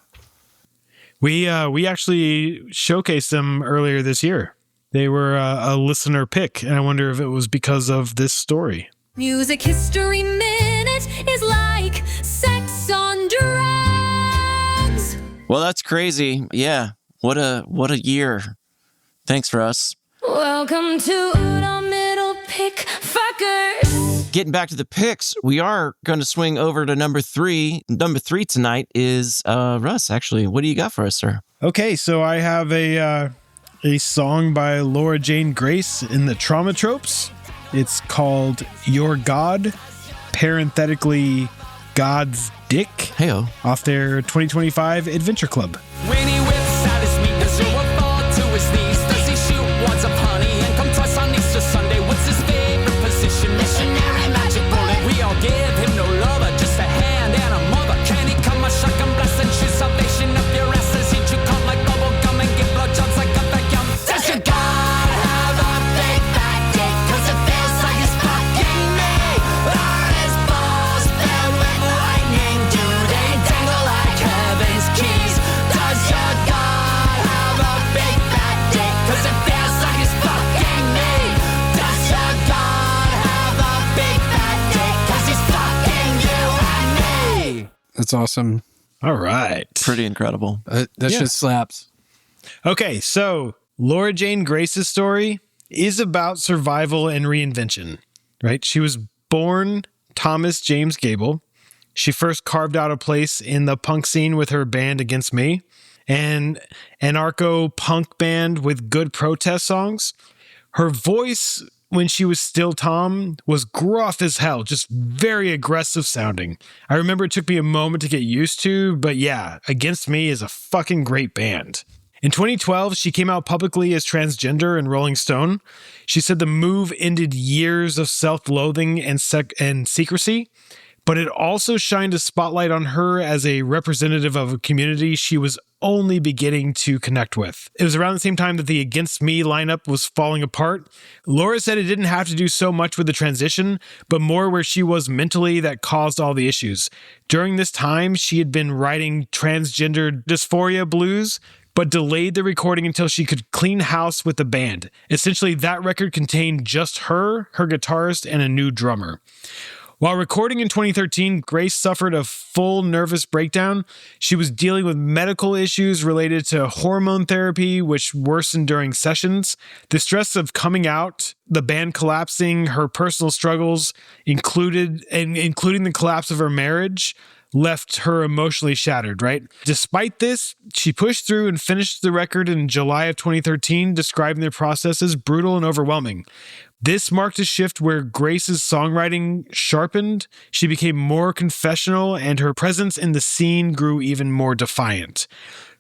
We actually showcased them earlier this year. They were a listener pick, and I wonder if it was because of this story. Music History Minute is like sex on drugs. Well, that's crazy. Yeah. What a year. Thanks, Russ. Welcome to the middle pick fuckers. Getting back to the picks, we are going to swing over to number 3. Number 3 tonight is Russ, actually. What do you got for us, sir? Okay, so I have a song by Laura Jane Grace in the Trauma Tropes. It's called Your God, parenthetically God's Dick, Heyo. off their 2025 Adventure Club. When he whips out his meat, does Joe fall to his knees? Does he shoot wads of honey and come twice on Easter Sunday? What's his favorite position? Missionary magic bullet. We all give him no lover, just a hand and a mother. Can he come a shotgun blast and shoot salvation up your ass as he chew cum like bubble gum and give blowjobs like a vacuum? Does your God have a big fat dick? 'Cause it feels like it's fucking me. Are his balls filled with lightning? Do they dangle like heaven's keys? Does your God have a big fat dick? 'Cause it feels like it's fucking me. Does your God have a big fat dick? 'Cause he's fucking you and me. That's awesome. All right. Pretty incredible. That shit slaps. Okay, so Laura Jane Grace's story is about survival and reinvention, right? She was born Thomas James Gable. She first carved out a place in the punk scene with her band Against Me, an anarcho-punk band with good protest songs. Her voice, when she was still Tom, was gruff as hell, just very aggressive sounding. I remember it took me a moment to get used to, but yeah, Against Me is a fucking great band. In 2012, she came out publicly as transgender in Rolling Stone. She said the move ended years of self-loathing and secrecy, but it also shined a spotlight on her as a representative of a community she was only beginning to connect with. It was around the same time that the Against Me lineup was falling apart. Laura said it didn't have to do so much with the transition, but more where she was mentally that caused all the issues. During this time, she had been writing transgender dysphoria blues, but delayed the recording until she could clean house with the band. Essentially, that record contained just her guitarist, and a new drummer. While recording in 2013, Grace suffered a full nervous breakdown. She was dealing with medical issues related to hormone therapy, which worsened during sessions. The stress of coming out, the band collapsing, her personal struggles, including the collapse of her marriage, left her emotionally shattered, right? Despite this, she pushed through and finished the record in July of 2013, describing the process as brutal and overwhelming. This marked a shift where Grace's songwriting sharpened. She became more confessional, and her presence in the scene grew even more defiant.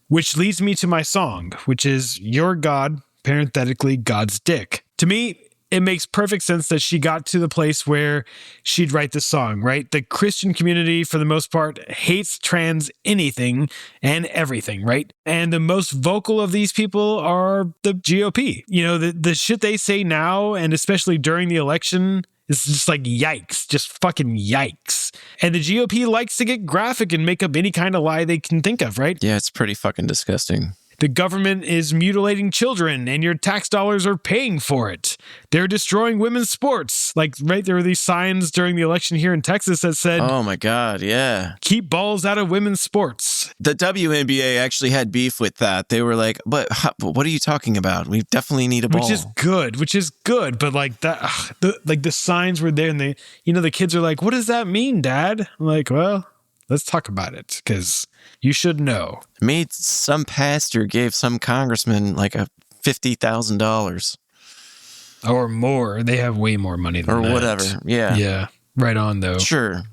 Which leads me to my song, which is Your God, parenthetically God's Dick. To me, it makes perfect sense that she got to the place where she'd write this song, right? The Christian community, for the most part, hates trans anything and everything, right? And the most vocal of these people are the GOP. You know, the shit they say now, and especially during the election, is just like yikes, just fucking yikes. And the GOP likes to get graphic and make up any kind of lie they can think of, right? Yeah, it's pretty fucking disgusting. The government is mutilating children and your tax dollars are paying for it. They're destroying women's sports. Like, right, there were these signs during the election here in Texas that said, oh my God, yeah. Keep balls out of women's sports. The WNBA actually had beef with that. They were like, but what are you talking about? We definitely need a ball. Which is good. But like that, the signs were there and the kids are like, what does that mean, Dad? I'm like, well, let's talk about it because you should know. Some pastor gave some congressman like a $50,000 or more. They have way more money than that. Or whatever. Yeah. Yeah. Right on though. Sure.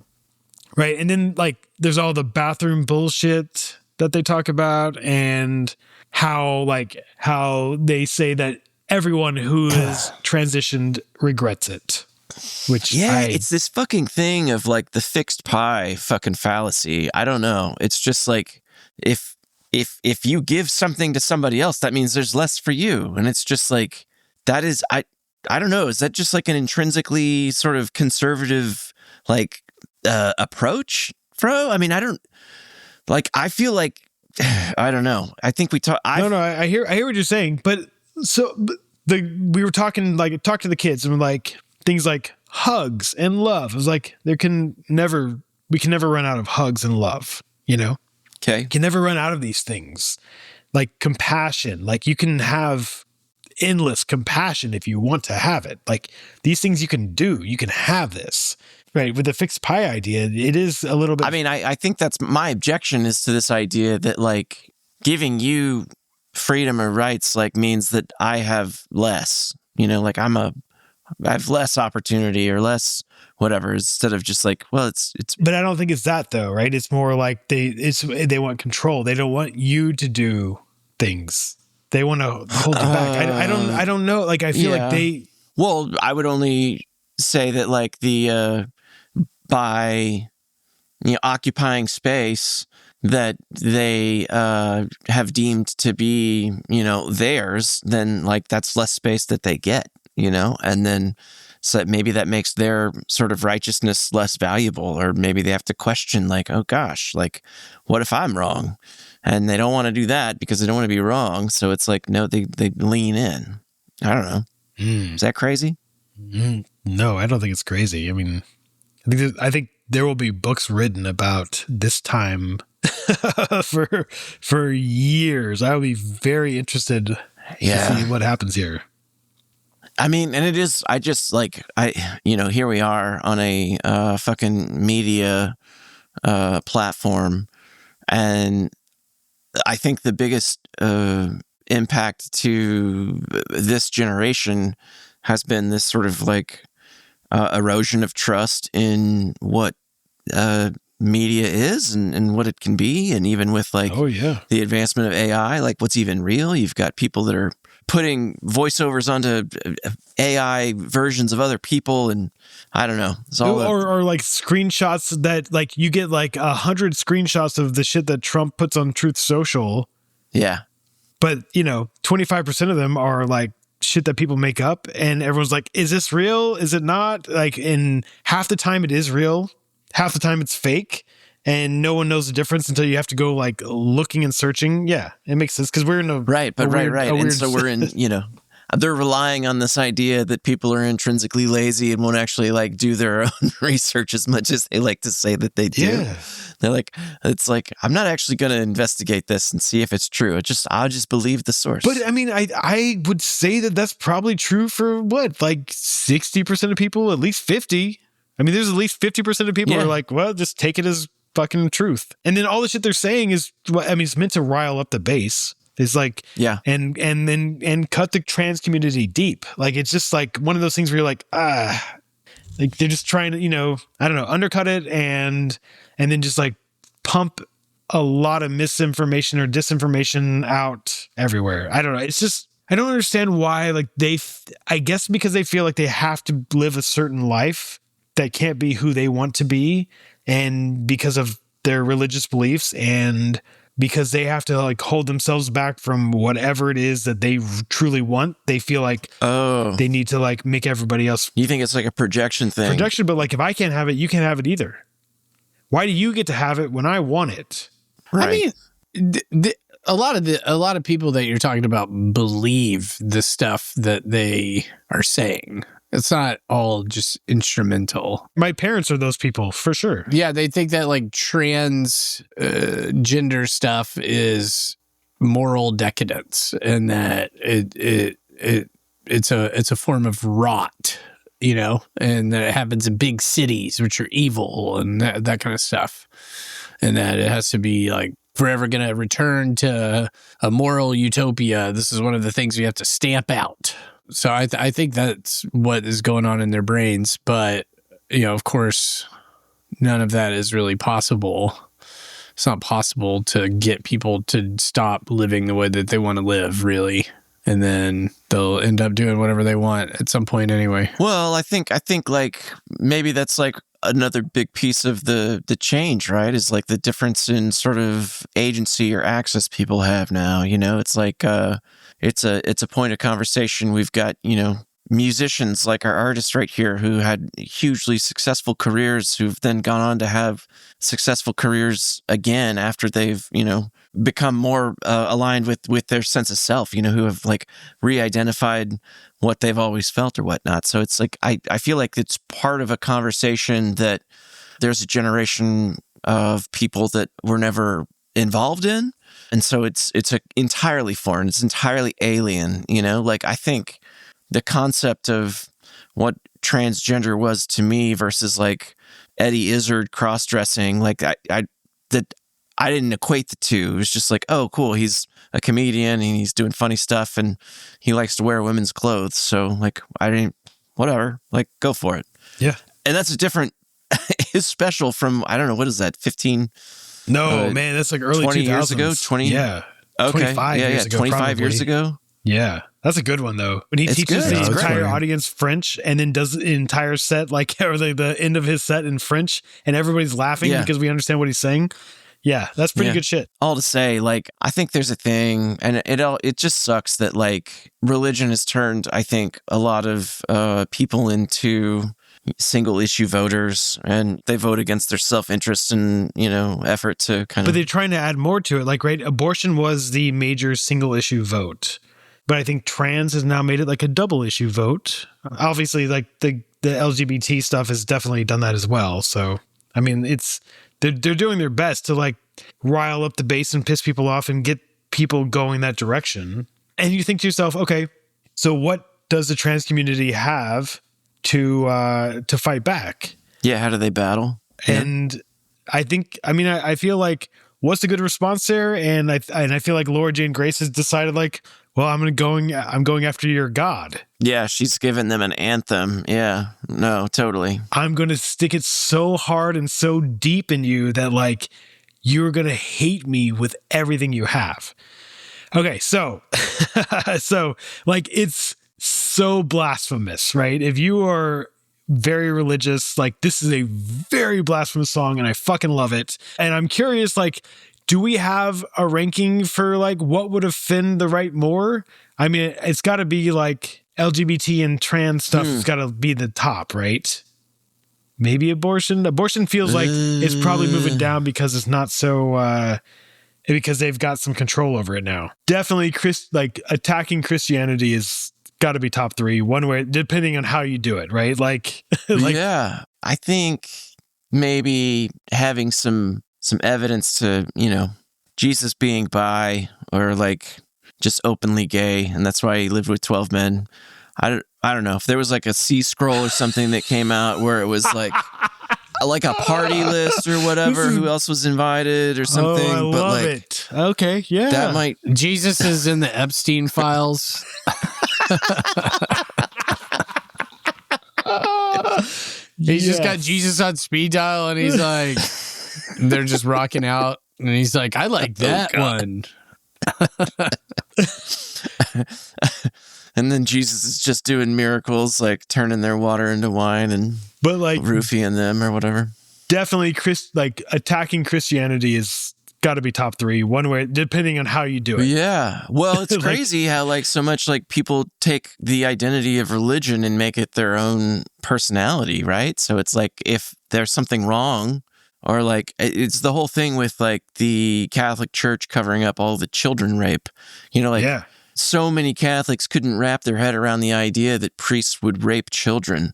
Right. And then like there's all the bathroom bullshit that they talk about and how they say that everyone who is transitioned regrets it. Which it's this fucking thing of like the fixed pie fucking fallacy. I don't know. It's just like if you give something to somebody else, that means there's less for you. And it's just like that is I don't know, is that just like an intrinsically sort of conservative like approach, Fro? I mean, I feel like I don't know. I think we talk. No, I hear what you're saying, but so we were talking talk to the kids and like things like hugs and love. It was like we can never run out of hugs and love. You know, okay, you can never run out of these things. Like compassion, like you can have endless compassion if you want to have it. Like these things you can do. You can have this. Right, with the fixed pie idea, it is a little bit... I mean, I think that's my objection is to this idea that, like, giving you freedom or rights, like, means that I have less, you know, like I have less opportunity or less whatever, instead of just like, well, it's... But I don't think it's that, though, right? It's more like they want control. They don't want you to do things. They want to hold you back. I don't know. Like, I feel like they... Well, I would only say that, like, by occupying space that they have deemed to be, theirs, then like that's less space that they get, and then so maybe that makes their sort of righteousness less valuable, or maybe they have to question like, oh gosh, like what if I'm wrong? And they don't want to do that because they don't want to be wrong. So it's like, no, they lean in. I don't know. Is that crazy? No, I don't think it's crazy. I mean, I think there will be books written about this time for years. I will be very interested to see what happens here. I mean, and it is, I just like, here we are on a fucking media platform. And I think the biggest impact to this generation has been this sort of like, erosion of trust in what media is and what it can be. And even with like the advancement of AI, like what's even real? You've got people that are putting voiceovers onto AI versions of other people. And I don't know. It's all or like screenshots that like you get like 100 screenshots of the shit that Trump puts on Truth Social. Yeah. But 25% of them are like shit that people make up, and everyone's like, is this real? Is it not? Like, in half the time it is real, half the time it's fake, and no one knows the difference until you have to go like looking and searching. Yeah, it makes sense because we're in a right. And so we're in, they're relying on this idea that people are intrinsically lazy and won't actually like do their own research as much as they like to say that they do. Yeah. They're like, it's like, I'm not actually going to investigate this and see if it's true. I'll just believe the source. But I mean, I would say that that's probably true for what, like 60% of people, at least 50. I mean, there's at least 50% of people who are like, well, just take it as fucking truth. And then all the shit they're saying is, it's meant to rile up the base. It's like, and then cut the trans community deep. Like, it's just like one of those things where you're like, like they're just trying to, I don't know, undercut it and then just like pump a lot of misinformation or disinformation out everywhere. I don't know. It's just, I don't understand why, like I guess because they feel like they have to live a certain life that can't be who they want to be. And because of their religious beliefs and because they have to like hold themselves back from whatever it is that they truly want. They feel like they need to like make everybody else. You think it's like a projection thing? Projection, but like if I can't have it, you can't have it either. Why do you get to have it when I want it? Right. I mean, a lot of people that you're talking about believe the stuff that they are saying. It's not all just instrumental. My parents are those people for sure. Yeah, they think that like trans gender stuff is moral decadence, and that it's a form of rot, and that it happens in big cities, which are evil, and that kind of stuff, and that it has to be like forever going to return to a moral utopia. This is one of the things we have to stamp out. So I think that's what is going on in their brains. But, of course, none of that is really possible. It's not possible to get people to stop living the way that they want to live, really. And then they'll end up doing whatever they want at some point anyway. Well, I think like maybe that's like another big piece of the change, right? Is like the difference in sort of agency or access people have now. It's like it's a point of conversation we've got, musicians like our artist right here who had hugely successful careers, who've then gone on to have successful careers again after they've, become more aligned with their sense of self, who have like re-identified what they've always felt or whatnot. So it's like, I feel like it's part of a conversation that there's a generation of people that were never involved in. And so it's entirely foreign. It's entirely alien, like I think the concept of what transgender was to me versus like Eddie Izzard cross-dressing, like I didn't equate the two. It was just like, oh, cool. He's a comedian and he's doing funny stuff and he likes to wear women's clothes. So like, whatever, like go for it. Yeah. And that's a different, his special from, I don't know, what is that? 15? No, man, that's like early 20 2000s. years ago? 20? Yeah. Okay. 25 years ago, 25 probably. years ago. Yeah. That's a good one though. When he teaches good. the It's entire great. audience French and then does the entire set, like or the end of his set in French and everybody's laughing because we understand what he's saying. Yeah, that's pretty good shit. All to say, like, I think there's a thing, and it just sucks that like religion has turned, I think, a lot of people into single issue voters, and they vote against their self-interest and effort to kind of. But they're trying to add more to it. Like, right, abortion was the major single issue vote, but I think trans has now made it like a double issue vote. Obviously, like the LGBT stuff has definitely done that as well. So, I mean, they're doing their best to like rile up the base and piss people off and get people going that direction. And you think to yourself, okay, so what does the trans community have to fight back? Yeah, how do they battle? And I feel like what's the good response there? And I feel like Laura Jane Grace has decided like, well, I'm going after your God. Yeah, she's given them an anthem. Yeah, no, totally. I'm going to stick it so hard and so deep in you that like you're going to hate me with everything you have. Okay, so like it's so blasphemous, right? If you are very religious, like this is a very blasphemous song and I fucking love it. And I'm curious, like, do we have a ranking for like what would offend the right more? I mean, it's got to be like LGBT and trans stuff has got to be the top, right? Maybe abortion. Abortion feels like it's probably moving down because it's not so because they've got some control over it now. Definitely attacking Christianity is got to be top 3 one way, depending on how you do it, right? Like yeah, I think maybe having some evidence to, Jesus being bi or like just openly gay, and that's why he lived with 12 men. I don't know if there was like a C scroll or something that came out where it was like a party list or whatever, who else was invited or something. Oh, I love it. Okay, yeah. That might. Jesus is in the Epstein files. He's just got Jesus on speed dial and he's like, they're just rocking out and he's like, I like that one. And then Jesus is just doing miracles, like turning their water into wine and roofing them or whatever. Definitely attacking Christianity is got to be top 3 one way, depending on how you do it. Yeah. Well, it's crazy how like so much like people take the identity of religion and make it their own personality, right? So it's like if there's something wrong, or like it's the whole thing with like the Catholic Church covering up all the children rape, so many Catholics couldn't wrap their head around the idea that priests would rape children.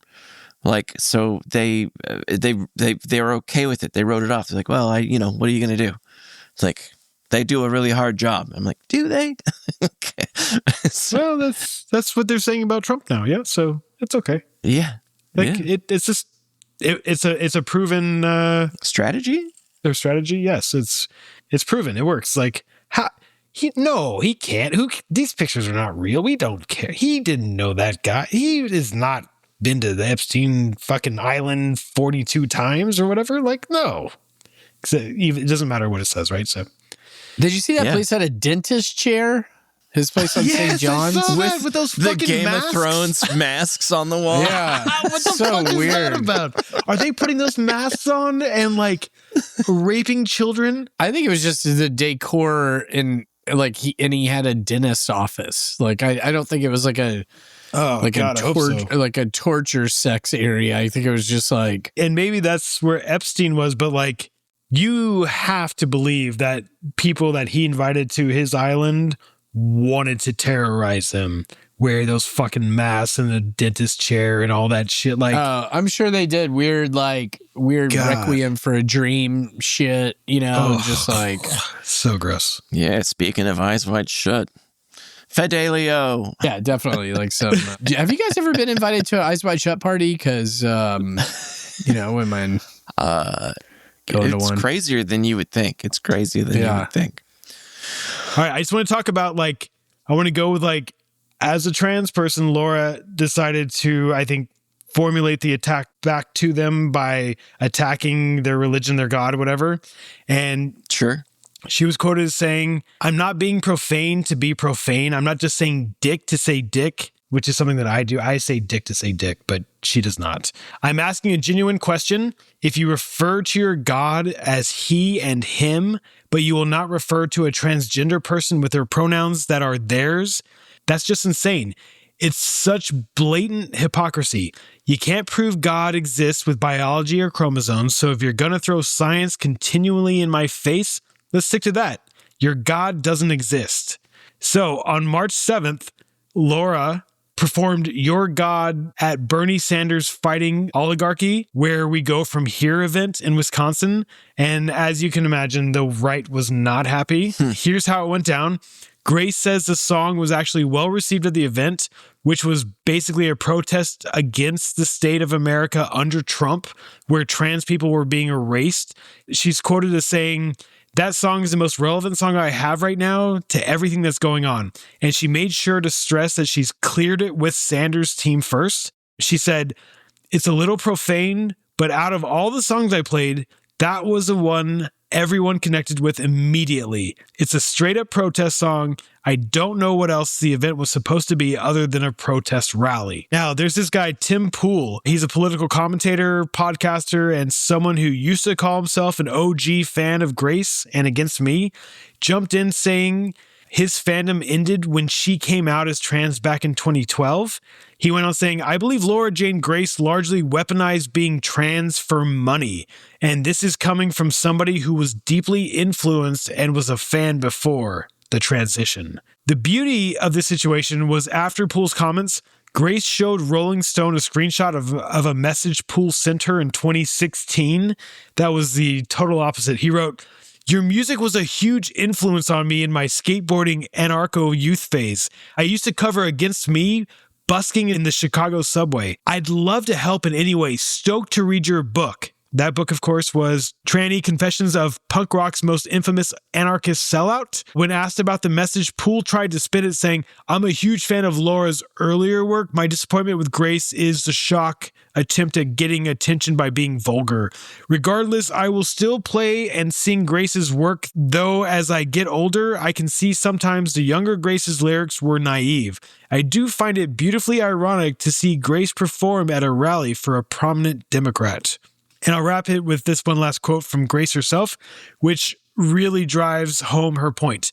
Like, so they were okay with it. They wrote it off. They're like, well, what are you going to do? It's like, they do a really hard job. I'm like, do they? Okay. Well, that's what they're saying about Trump now. Yeah. So it's okay. Yeah. It's just, it's a proven, strategy. Their strategy. Yes. It's proven. It works. Like he can't. These pictures are not real. We don't care. He didn't know that guy. He is not been to the Epstein fucking island 42 times or whatever. Like, no. It doesn't matter what it says, right? So, did you see that place had a dentist chair? His place on St. John's with those fucking Game masks? of Thrones masks on the wall. Yeah, what the fuck is that about? Are they putting those masks on and like raping children? I think it was just the decor and like he had a dentist's office. Like I don't think it was like a Oh, like God, I hope so. like a torture sex area. I think it was just like, and maybe that's where Epstein was, but like, you have to believe that people that he invited to his island wanted to terrorize him, wear those fucking masks and the dentist chair and all that shit. Like, I'm sure they did weird Requiem for a Dream shit, just like so gross. Yeah, speaking of Eyes Wide Shut, Fidelio. Yeah, definitely. Like some. Have you guys ever been invited to an Eyes Wide Shut party? Because women going to one. It's crazier than you would think. It's crazier than you would think. All right, I just want to talk about I want to go with as a trans person, Laura decided to, I think, formulate the attack back to them by attacking their religion, their God, whatever. And sure, she was quoted as saying, "I'm not being profane to be profane. I'm not just saying dick to say dick," which is something that I do. I say dick to say dick, but she does not. "I'm asking a genuine question. If you refer to your God as he and him, but you will not refer to a transgender person with their pronouns that are theirs, that's just insane. It's such blatant hypocrisy. You can't prove God exists with biology or chromosomes, so if you're going to throw science continually in my face, let's stick to that. Your God doesn't exist." So on March 7th, Laura performed Your God at Bernie Sanders Fighting Oligarchy, Where We Go From Here event in Wisconsin. And as you can imagine, the right was not happy. Here's how it went down. Grace says the song was actually well received at the event, which was basically a protest against the state of America under Trump, where trans people were being erased. She's quoted as saying, "That song is the most relevant song I have right now to everything that's going on." And she made sure to stress that she's cleared it with Sanders' team first. She said, "It's a little profane, but out of all the songs I played, that was the one everyone connected with immediately. It's a straight up protest song. I don't know what else the event was supposed to be other than a protest rally." Now, there's this guy, Tim Pool. He's a political commentator, podcaster, and someone who used to call himself an OG fan of Grace and Against Me, jumped in saying his fandom ended when she came out as trans back in 2012. He went on saying, "I believe Laura Jane Grace largely weaponized being trans for money. And this is coming from somebody who was deeply influenced and was a fan before the transition." The beauty of this situation was after Pool's comments, Grace showed Rolling Stone a screenshot of a message Pool sent her in 2016. That was the total opposite. He wrote, "Your music was a huge influence on me in my skateboarding anarcho youth phase. I used to cover Against Me, busking in the Chicago subway. I'd love to help in any way. Stoked to read your book." That book, of course, was Tranny Confessions of Punk Rock's Most Infamous Anarchist Sellout. When asked about the message, Pool tried to spin it saying, "I'm a huge fan of Laura's earlier work. My disappointment with Grace is the shock attempt at getting attention by being vulgar. Regardless, I will still play and sing Grace's work, though as I get older, I can see sometimes the younger Grace's lyrics were naive. I do find it beautifully ironic to see Grace perform at a rally for a prominent Democrat." And I'll wrap it with this one last quote from Grace herself, which really drives home her point.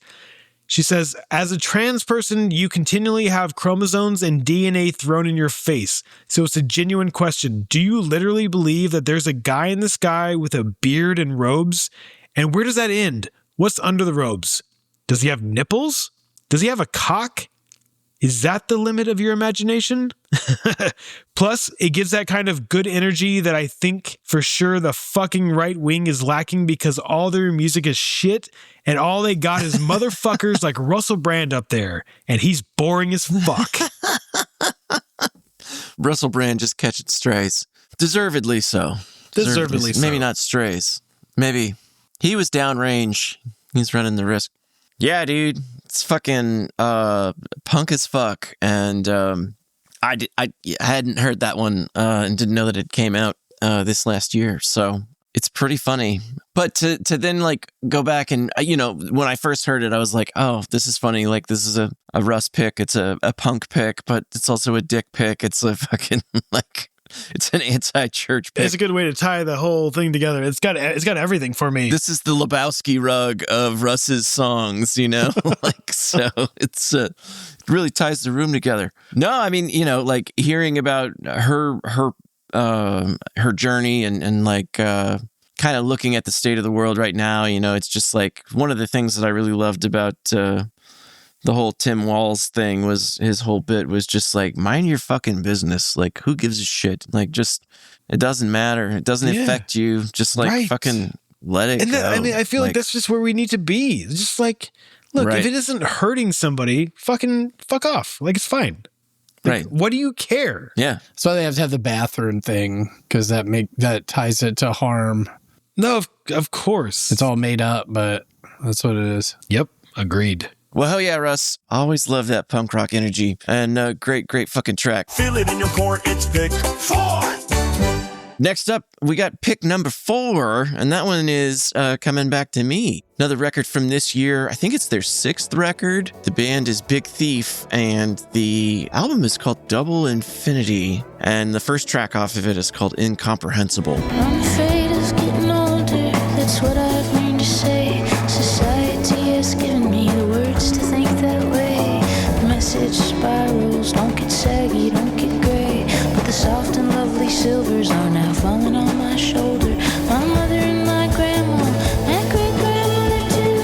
She says, "As a trans person, you continually have chromosomes and DNA thrown in your face. So it's a genuine question. Do you literally believe that there's a guy in the sky with a beard and robes? And where does that end? What's under the robes? Does he have nipples? Does he have a cock? Is that the limit of your imagination?" Plus, it gives that kind of good energy that I think for sure the fucking right wing is lacking, because all their music is shit and all they got is motherfuckers like Russell Brand up there, and he's boring as fuck. Russell Brand just catching strays. Deservedly so. Deservedly so. Maybe not strays. Maybe he was downrange. He's running the risk. Yeah, dude. It's fucking punk as fuck. And I hadn't heard that one and didn't know that it came out this last year. So it's pretty funny. But to then like go back and, when I first heard it, I was like, oh, this is funny. Like, this is a Russ pick. It's a punk pick, but it's also a dick pick. It's a fucking like It's an anti-church pick. It's a good way to tie the whole thing together. It's got everything for me. This is the Lebowski rug of Russ's songs, you know? Like, so it's it really ties the room together. No, I mean, you know, like hearing about her journey and like kind of looking at the state of the world right now, you know, it's just like one of the things that I really loved about the whole Tim Walz thing was his whole bit was just like, mind your fucking business. Like, who gives a shit? Like, just, it doesn't matter. It doesn't affect you. Just like fucking let it go. I mean, I feel like that's just where we need to be. It's just like, look, if it isn't hurting somebody, fucking fuck off. Like, it's fine. Like, right. What do you care? Yeah. That's why they have to have the bathroom thing, because that ties it to harm. No, of course. It's all made up, but that's what it is. Yep. Agreed. Well, hell yeah, Russ. Always love that punk rock energy. And great fucking track. Feel it in your core, it's pick 4. Next up, we got pick number 4, and that one is Coming Back to Me. Another record from this year. I think it's their 6th record. The band is Big Thief, and the album is called Double Infinity. And the first track off of it is called Incomprehensible. I'm afraid of getting older, that's what I've learned to say. Society has given me the words to think that way. The message spirals, don't get saggy, don't get gray. But the soft and lovely silvers are now falling on my shoulder. My mother and my grandma, my great-grandmother too.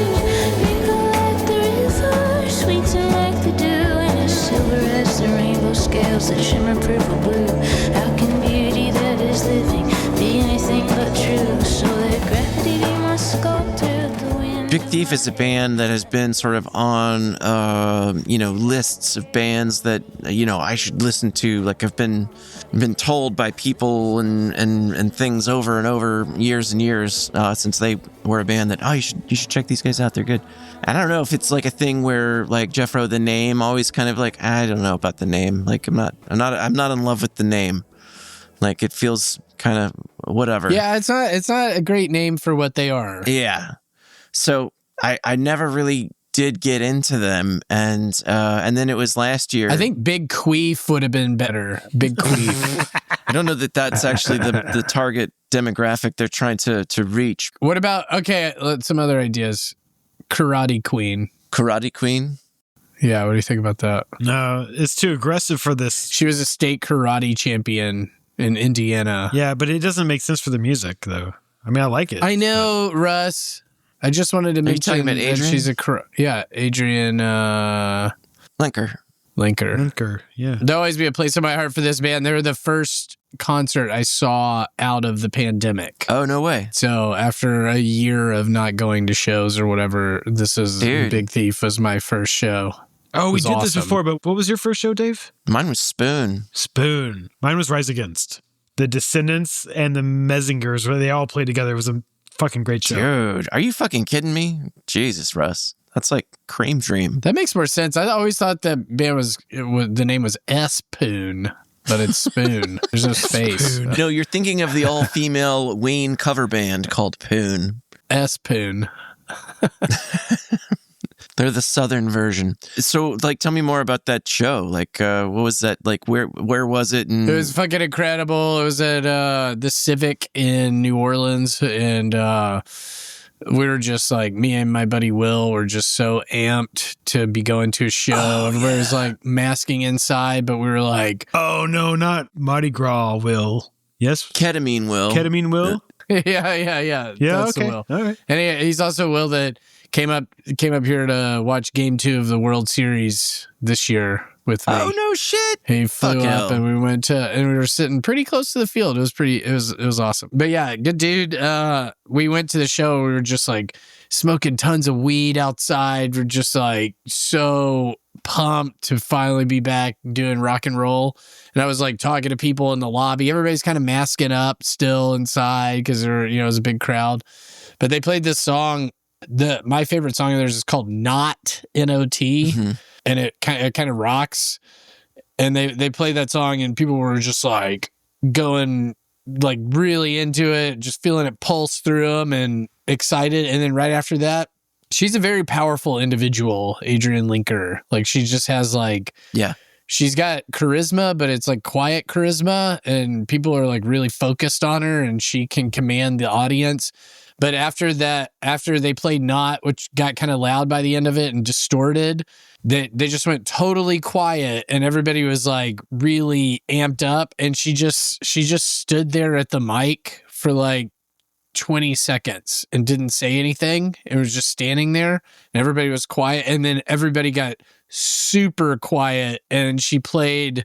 Wrinkle like the river, sweeten like the dew, and as silver as the rainbow scales that shimmer purple blue. How can beauty that is living be anything but true? So let gravity be my sculptor of the wind. Big Thief is a band that has been sort of on, lists of bands that, I should listen to. Like, I've been told by people and things over and over years and years since they were a band that, you should check these guys out. They're good. I don't know if it's like a thing where like Geoff, the name always kind of like, I don't know about the name. Like I'm not in love with the name. Like it feels kind of whatever. Yeah, it's not a great name for what they are. Yeah. So I never really did get into them, and then it was last year. I think Big Queef would have been better. Big Queef. I don't know that that's actually the target demographic they're trying to reach. What about some other ideas? Karate Queen. Karate Queen? Yeah, what do you think about that? No, it's too aggressive for this. She was a state karate champion in Indiana. Yeah, but it doesnst make sense for the music, though. I mean, I like it. I know, Russ. I just wanted to mention about that Adrian? she's Adrian Linker, yeah. There'll always be a place in my heart for this band. They were the first concert I saw out of the pandemic. Oh, no way. So after a year of not going to shows or whatever, this is Big Thief was my first show. Oh, we did this before, but what was your first show, Dave? Mine was Spoon. Mine was Rise Against. The Descendants and the Messingers, where they all played together. It was a fucking great show. Dude, are you fucking kidding me? Jesus, Russ. That's like Cream Dream. That makes more sense. I always thought that band the name was S-Poon, but it's Spoon. There's no space. Spoon. No, you're thinking of the all-female Wayne cover band called Poon. S-Poon. They're the southern version. So, like, tell me more about that show. Like, what was that? Like, where was it? And... It was fucking incredible. It was at the Civic in New Orleans, and we were just like, me and my buddy Will were just so amped to be going to a show. Everybody was like masking inside, but we were like, oh no, not Mardi Gras Will. Yes, Ketamine Will. Ketamine Will. yeah. Yeah, That's okay. the Will. All right. And he's also Will that came up here to watch Game 2 of the World Series this year with me. Oh no shit! He flew Fuck up hell. and we were sitting pretty close to the field. It was awesome. But yeah, good dude. We went to the show. We were just like smoking tons of weed outside. We're just like so pumped to finally be back doing rock and roll. And I was like talking to people in the lobby. Everybody's kind of masking up still inside because it was a big crowd. But they played this song. My favorite song of theirs is called Not, N-O-T, and it kind of rocks. And they played that song, and people were just like going like really into it, just feeling it pulse through them and excited. And then right after that, she's a very powerful individual, Adrian Linker. Like she just has like, she's got charisma, but it's like quiet charisma, and people are like really focused on her, and she can command the audience. But after they played Not, which got kind of loud by the end of it and distorted, they just went totally quiet, and everybody was like really amped up, and she just stood there at the mic for like 20 seconds and didn't say anything. It was just standing there, and everybody was quiet, and then everybody got super quiet, and she played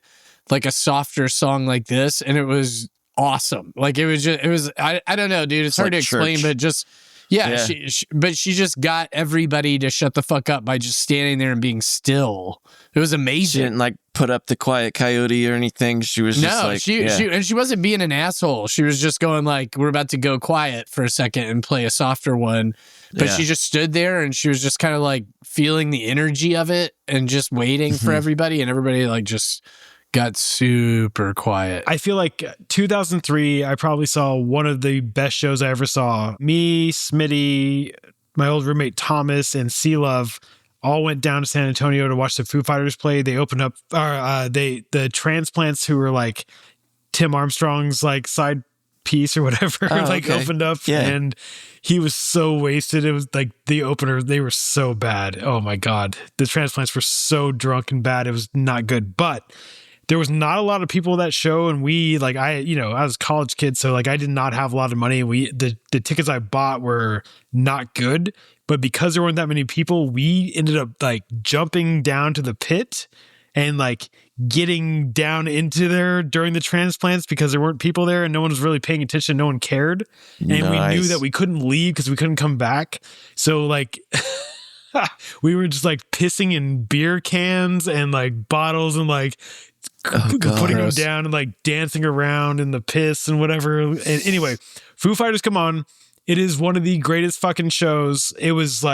like a softer song like this, and it was awesome. Like it was I don't know, dude, it's hard to explain, but just she just got everybody to shut the fuck up by just standing there and being still. It was amazing. She didn't like put up the quiet coyote or anything. She was just like, she wasn't being an asshole. She was just going like, we're about to go quiet for a second and play a softer one. But she just stood there, and she was just kind of like feeling the energy of it and just waiting for everybody, and everybody like just got super quiet. I feel like 2003, I probably saw one of the best shows I ever saw. Me, Smitty, my old roommate Thomas, and C-Love all went down to San Antonio to watch the Foo Fighters play. They opened up, the Transplants, who were like Tim Armstrong's like side piece or whatever, opened up, and he was so wasted. It was like the opener, they were so bad. Oh my God. The Transplants were so drunk and bad. It was not good, but there was not a lot of people at that show, and we like I was a college kid, so like I did not have a lot of money, and the tickets I bought were not good, but because there weren't that many people, we ended up like jumping down to the pit and like getting down into there during the Transplants because there weren't people there and no one was really paying attention, no one cared, and we knew that we couldn't leave because we couldn't come back, so like we were just like pissing in beer cans and like bottles and like putting them down and like dancing around in the piss and whatever. And anyway, Foo Fighters come on. It is one of the greatest fucking shows. It was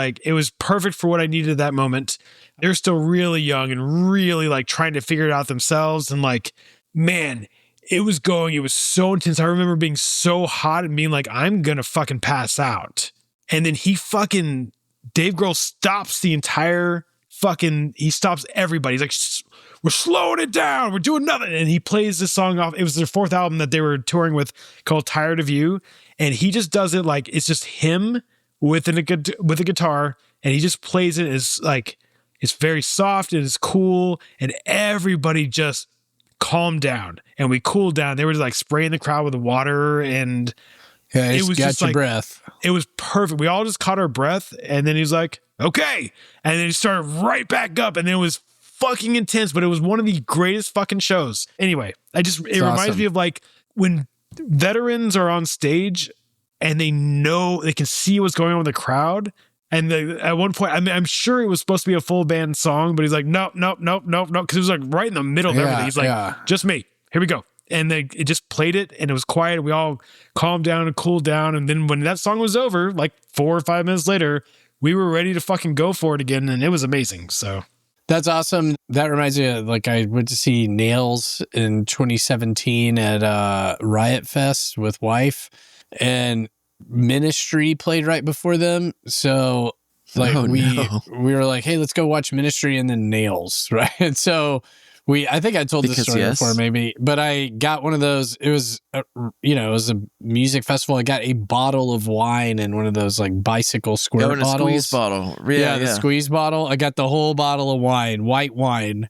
perfect for what I needed at that moment. They're still really young and really like trying to figure it out themselves. And like, man, it was so intense. I remember being so hot and being like, I'm going to fucking pass out. And then Dave Grohl stops the entire he stops everybody. He's like, we're slowing it down. We're doing nothing. And he plays this song off. It was their fourth album that they were touring with called Tired of You. And he just does it like, it's just him with a guitar. And he just plays it as like, it's very soft and it's cool. And everybody just calmed down. And we cooled down. They were just like spraying the crowd with water. And it was just like, breath. It was perfect. We all just caught our breath. And then he's like, okay. And then he started right back up, and it was fucking intense, but it was one of the greatest fucking shows. Anyway, it reminds me of like when veterans are on stage and they can see what's going on with the crowd. And at one point, I mean, I'm sure it was supposed to be a full band song, but he's like, nope. Cause it was like right in the middle of everything. He's like, just me, here we go. And it just played it, and it was quiet. We all calmed down and cooled down. And then when that song was over, like 4 or 5 minutes later, we were ready to fucking go for it again, and it was amazing. So that's awesome. That reminds me of like I went to see Nails in 2017 at Riot Fest with wife, and Ministry played right before them. So like we were like, hey, let's go watch Ministry and then Nails, right? And so I think I told this story before maybe, but I got one of those. It was, it was a music festival. I got a bottle of wine in one of those like bicycle squirt bottles. Squeeze bottle. Yeah, the squeeze bottle. I got the whole bottle of wine, white wine,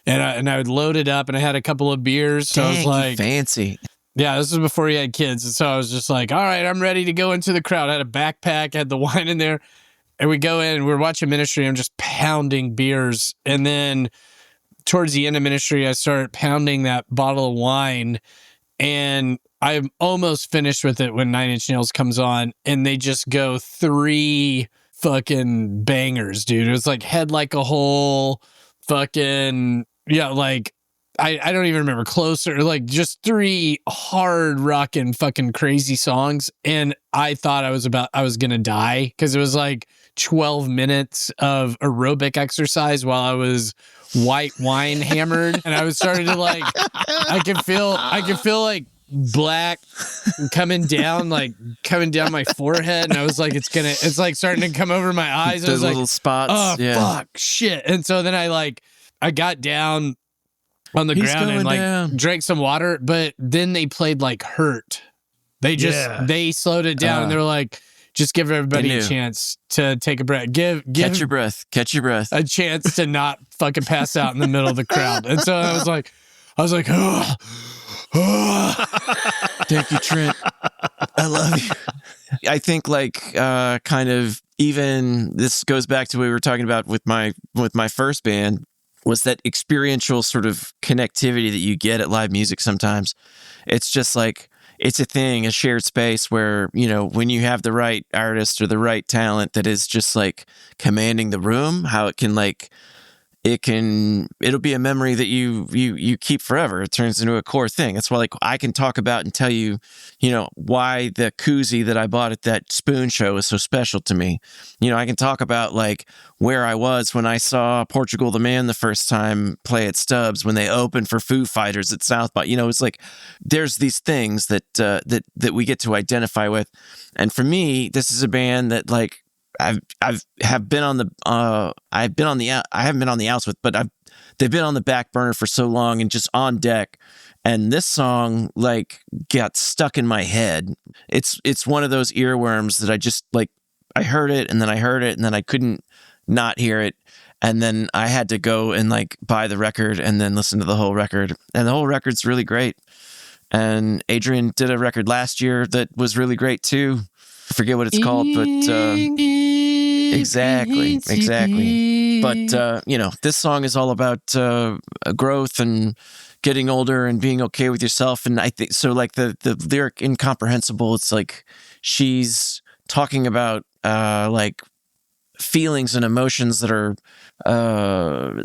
and I would load it up, and I had a couple of beers. So I was like, fancy. Yeah, this was before he had kids. And so I was just like, all right, I'm ready to go into the crowd. I had a backpack, had the wine in there, and we go in, we're watching Ministry. I'm just pounding beers. And then towards the end of Ministry, I started pounding that bottle of wine, and I'm almost finished with it when 9 Inch Nails comes on, and they just go 3 fucking bangers, dude. It was like Head Like a Hole, fucking, like, I don't even remember, Closer, like just 3 hard rocking fucking crazy songs. And I thought I was going to die because it was like 12 minutes of aerobic exercise while I was white wine hammered. And I was starting to like, I could feel like black coming down my forehead. And I was like, it's like starting to come over my eyes. Those I was little like, spots. oh, fuck, shit. And so then I got down on the He's ground and going like down. drank some water, but then they played like Hurt. They just they slowed it down and they were like, just give everybody a chance to take a breath. Give Catch your breath. a chance to not fucking pass out in the middle of the crowd. And so I was like, oh. Thank you, Trent. I love you. I think like kind of even this goes back to what we were talking about with my first band, was that experiential sort of connectivity that you get at live music sometimes. It's just like, it's a thing, a shared space where, you know, when you have the right artist or the right talent that is just like commanding the room, how it can like, it'll be a memory that you keep forever. It turns into a core thing. That's why like I can talk about and tell you, you know, why the koozie that I bought at that Spoon show is so special to me. You know, I can talk about like where I was when I saw Portugal the Man the first time play at Stubbs, when they opened for Foo Fighters at South by. You know, it's like there's these things that we get to identify with. And for me, this is a band that like I haven't been on the outs with, but they've been on the back burner for so long and just on deck. And this song like got stuck in my head. It's one of those earworms that I just like, I heard it and then I couldn't not hear it. And then I had to go and like buy the record and then listen to the whole record. And the whole record's really great. And Adrian did a record last year that was really great too. I forget what it's called, but exactly. But you know, this song is all about growth and getting older and being okay with yourself. And I think so. Like the lyric "incomprehensible," it's like she's talking about like feelings and emotions that are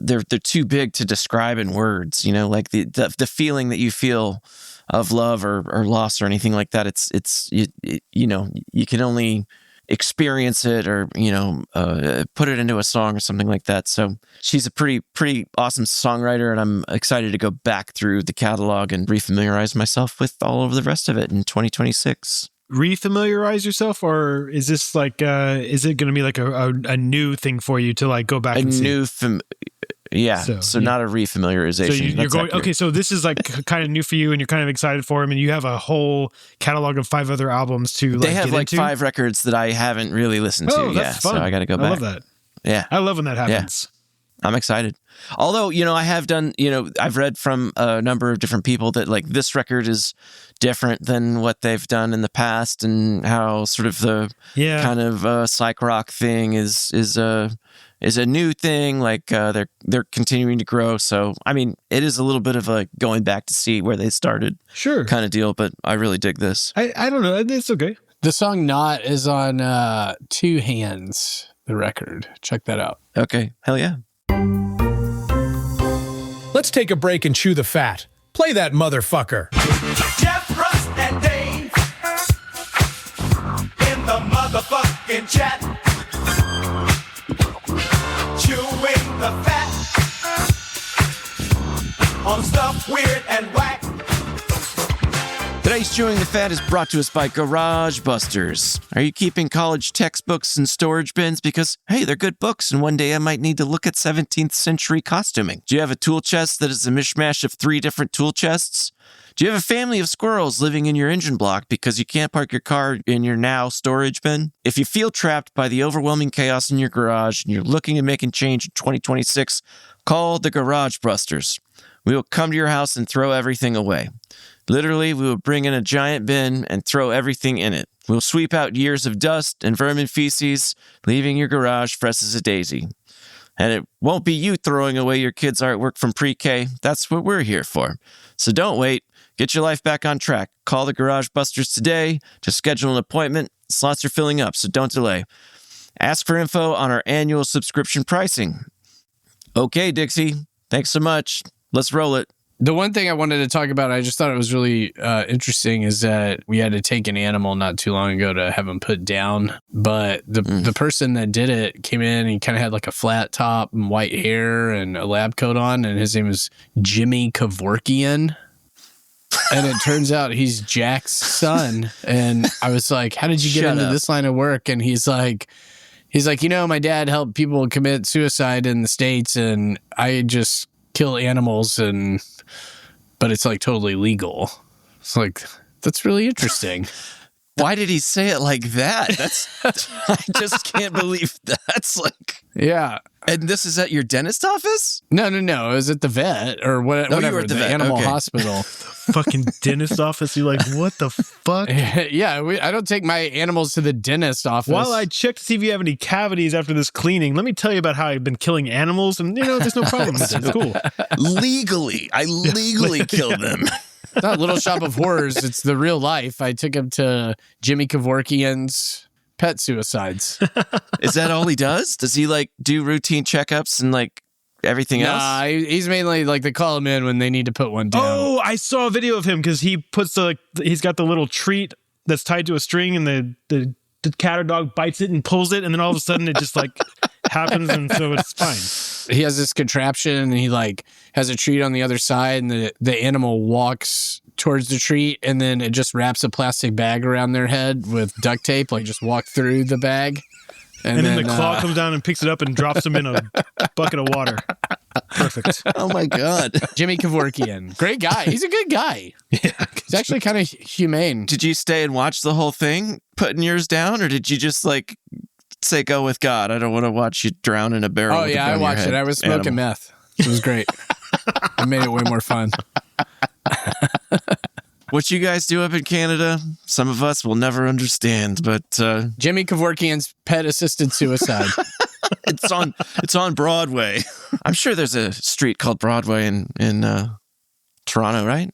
they're too big to describe in words. You know, like the feeling that you feel of love or loss or anything like that. It's you know, you can only experience it or, you know, put it into a song or something like that. So she's a pretty awesome songwriter, and I'm excited to go back through the catalog and refamiliarize myself with all of the rest of it in 2026. Refamiliarize yourself, or is this like is it going to be like a new thing for you to like go back and see? So not a refamiliarization. So you're going, okay, so this is like kind of new for you and you're kind of excited for him, and you have a whole catalog of 5 other albums to like. They have like 5 records that I haven't really listened to. That's fun. So I got to go back. I love that. Yeah. I love when that happens. Yeah. I'm excited. Although, you know, I have done, you know, I've read from a number of different people that like this record is different than what they've done in the past, and how sort of the kind of psych rock thing is a new thing. Like they're continuing to grow. So, I mean, it is a little bit of a going back to see where they started kind of deal, but I really dig this. I don't know. It's okay. The song Not is on Two Hands, the record. Check that out. Okay. Hell yeah. Let's take a break and chew the fat. Play that motherfucker. Geoff, Russ, and Dave in the motherfucking chat, chewing the fat on stuff weird and whack. Today's Chewing the Fat is brought to us by Garage Busters. Are you keeping college textbooks in storage bins because, hey, they're good books and one day I might need to look at 17th century costuming? Do you have a tool chest that is a mishmash of 3 different tool chests? Do you have a family of squirrels living in your engine block because you can't park your car in your now storage bin? If you feel trapped by the overwhelming chaos in your garage and you're looking at making change in 2026, call the Garage Busters. We will come to your house and throw everything away. Literally, we will bring in a giant bin and throw everything in it. We'll sweep out years of dust and vermin feces, leaving your garage fresh as a daisy. And it won't be you throwing away your kids' artwork from pre-K. That's what we're here for. So don't wait. Get your life back on track. Call the Garage Busters today to schedule an appointment. Slots are filling up, so don't delay. Ask for info on our annual subscription pricing. Okay, Dixie. Thanks so much. Let's roll it. The one thing I wanted to talk about, I just thought it was really interesting, is that we had to take an animal not too long ago to have him put down. But the person that did it came in and he kind of had like a flat top and white hair and a lab coat on. And his name was Jimmy Kevorkian. And it turns out he's Jack's son. And I was like, how did you get into this line of work? And he's like, you know, my dad helped people commit suicide in the States. And I just kill animals, but it's like totally legal. It's like, that's really interesting. Why did he say it like that? I just can't believe that's like. Yeah. And this is at your dentist office? No. It was at the vet or whatever. You were at the vet. Animal Okay. hospital. Fucking dentist office. You're like, what the fuck? Yeah, I don't take my animals to the dentist office. While I check to see if you have any cavities after this cleaning, let me tell you about how I've been killing animals, and there's no problem with it. It's cool. Legally. I legally killed them. It's not Little Shop of Horrors. It's the real life. I took him to Jimmy Kevorkian's pet suicides. Is that all he does? Does he like do routine checkups and like everything else? Nah, he's mainly like they call him in when they need to put one down. Oh, I saw a video of him because he puts he's got the little treat that's tied to a string, and the cat or dog bites it and pulls it, and then all of a sudden it just like happens, and so it's fine. He has this contraption, and he like has a treat on the other side, and the animal walks towards the treat, and then it just wraps a plastic bag around their head with duct tape, like just walk through the bag. And then the claw comes down and picks it up and drops him in a bucket of water. Perfect. Oh my God. Jimmy Kevorkian. Great guy. He's a good guy. Yeah. He's actually kind of humane. Did you stay and watch the whole thing putting yours down, or did you just like say, go with God? I don't want to watch you drown in a barrel. Oh, yeah, I watched it. I was smoking meth. It was great. It made it way more fun. What you guys do up in Canada, some of us will never understand, but Jimmy Kevorkian's pet-assisted suicide. it's on Broadway. I'm sure there's a street called Broadway in Toronto, right?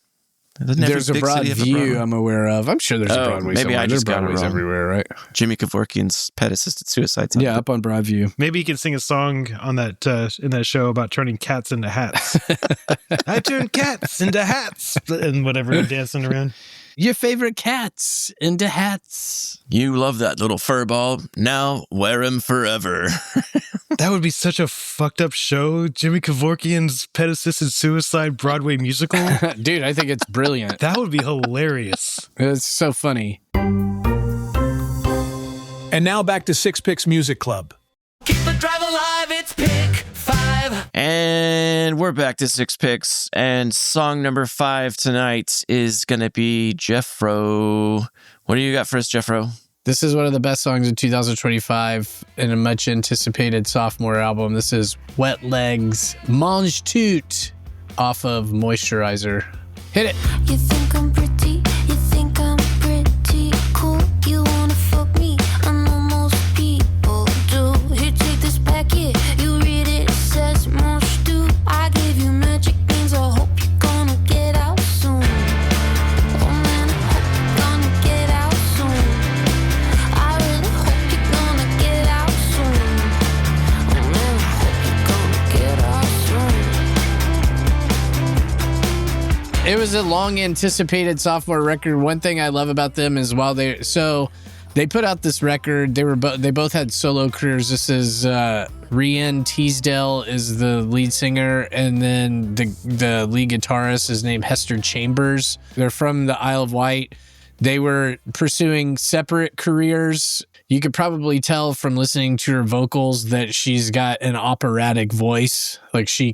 There's a Broadview I'm aware of. I'm sure there's a Broadway maybe somewhere. I just There's got it Broadways wrong. everywhere, right? Jimmy Kevorkian's pet-assisted suicide. Yeah, up on Broadview. Maybe he can sing a song on that in that show about turning cats into hats. I turn cats into hats and whatever, dancing around. Your favorite cats into hats. You love that little fur ball. Now wear him forever. That would be such a fucked up show. Jimmy Kevorkian's pet-assisted suicide Broadway musical. Dude, I think it's brilliant. That would be hilarious. It's so funny. And now back to Six Picks Music Club. Keep the drive alive, it's pick 5. And we're back to 6 picks. And song number 5 tonight is going to be Jeffro. What do you got for us, Jeffro? This is one of the best songs in 2025 and a much anticipated sophomore album. This is Wet Legs Mange Tout off of Moisturizer. Hit it. You think I'm pretty, you think I'm pretty cool. You wanna fuck me, I know most people do. Here, take this packet, you read it, it says Mange Tout. I gave you magic beans, I hope you're gonna get out soon. Oh man, I hope you're gonna get out soon. I really hope you're gonna get out soon. Oh man, I hope you're gonna get out soon. It was a long anticipated sophomore record. One thing I love about them is they put out this record. They both had solo careers. This is Rian Teasdale is the lead singer, and then the lead guitarist is named Hester Chambers. They're from the Isle of Wight. They were pursuing separate careers. You could probably tell from listening to her vocals that she's got an operatic voice. Like she's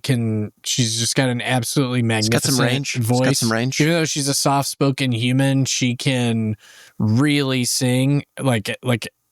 just got an absolutely magnificent voice. She's got some range. Even though she's a soft-spoken human, she can really sing, like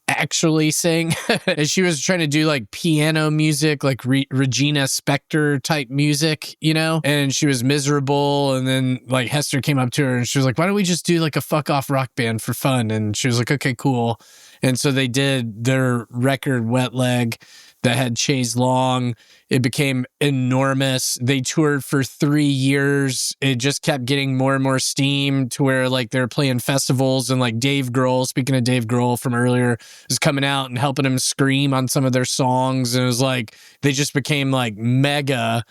actually sing. And she was trying to do like piano music, like Regina Spektor type music, and she was miserable. And then like Hester came up to her and she was like, why don't we just do like a fuck off rock band for fun? And she was like, okay, cool. And so they did their record Wet Leg that had Chaise Long. It became enormous. They toured for 3 years. It just kept getting more and more steam to where like they're playing festivals, and like Dave Grohl, speaking of Dave Grohl from earlier, is coming out and helping him scream on some of their songs. And it was like, they just became like mega.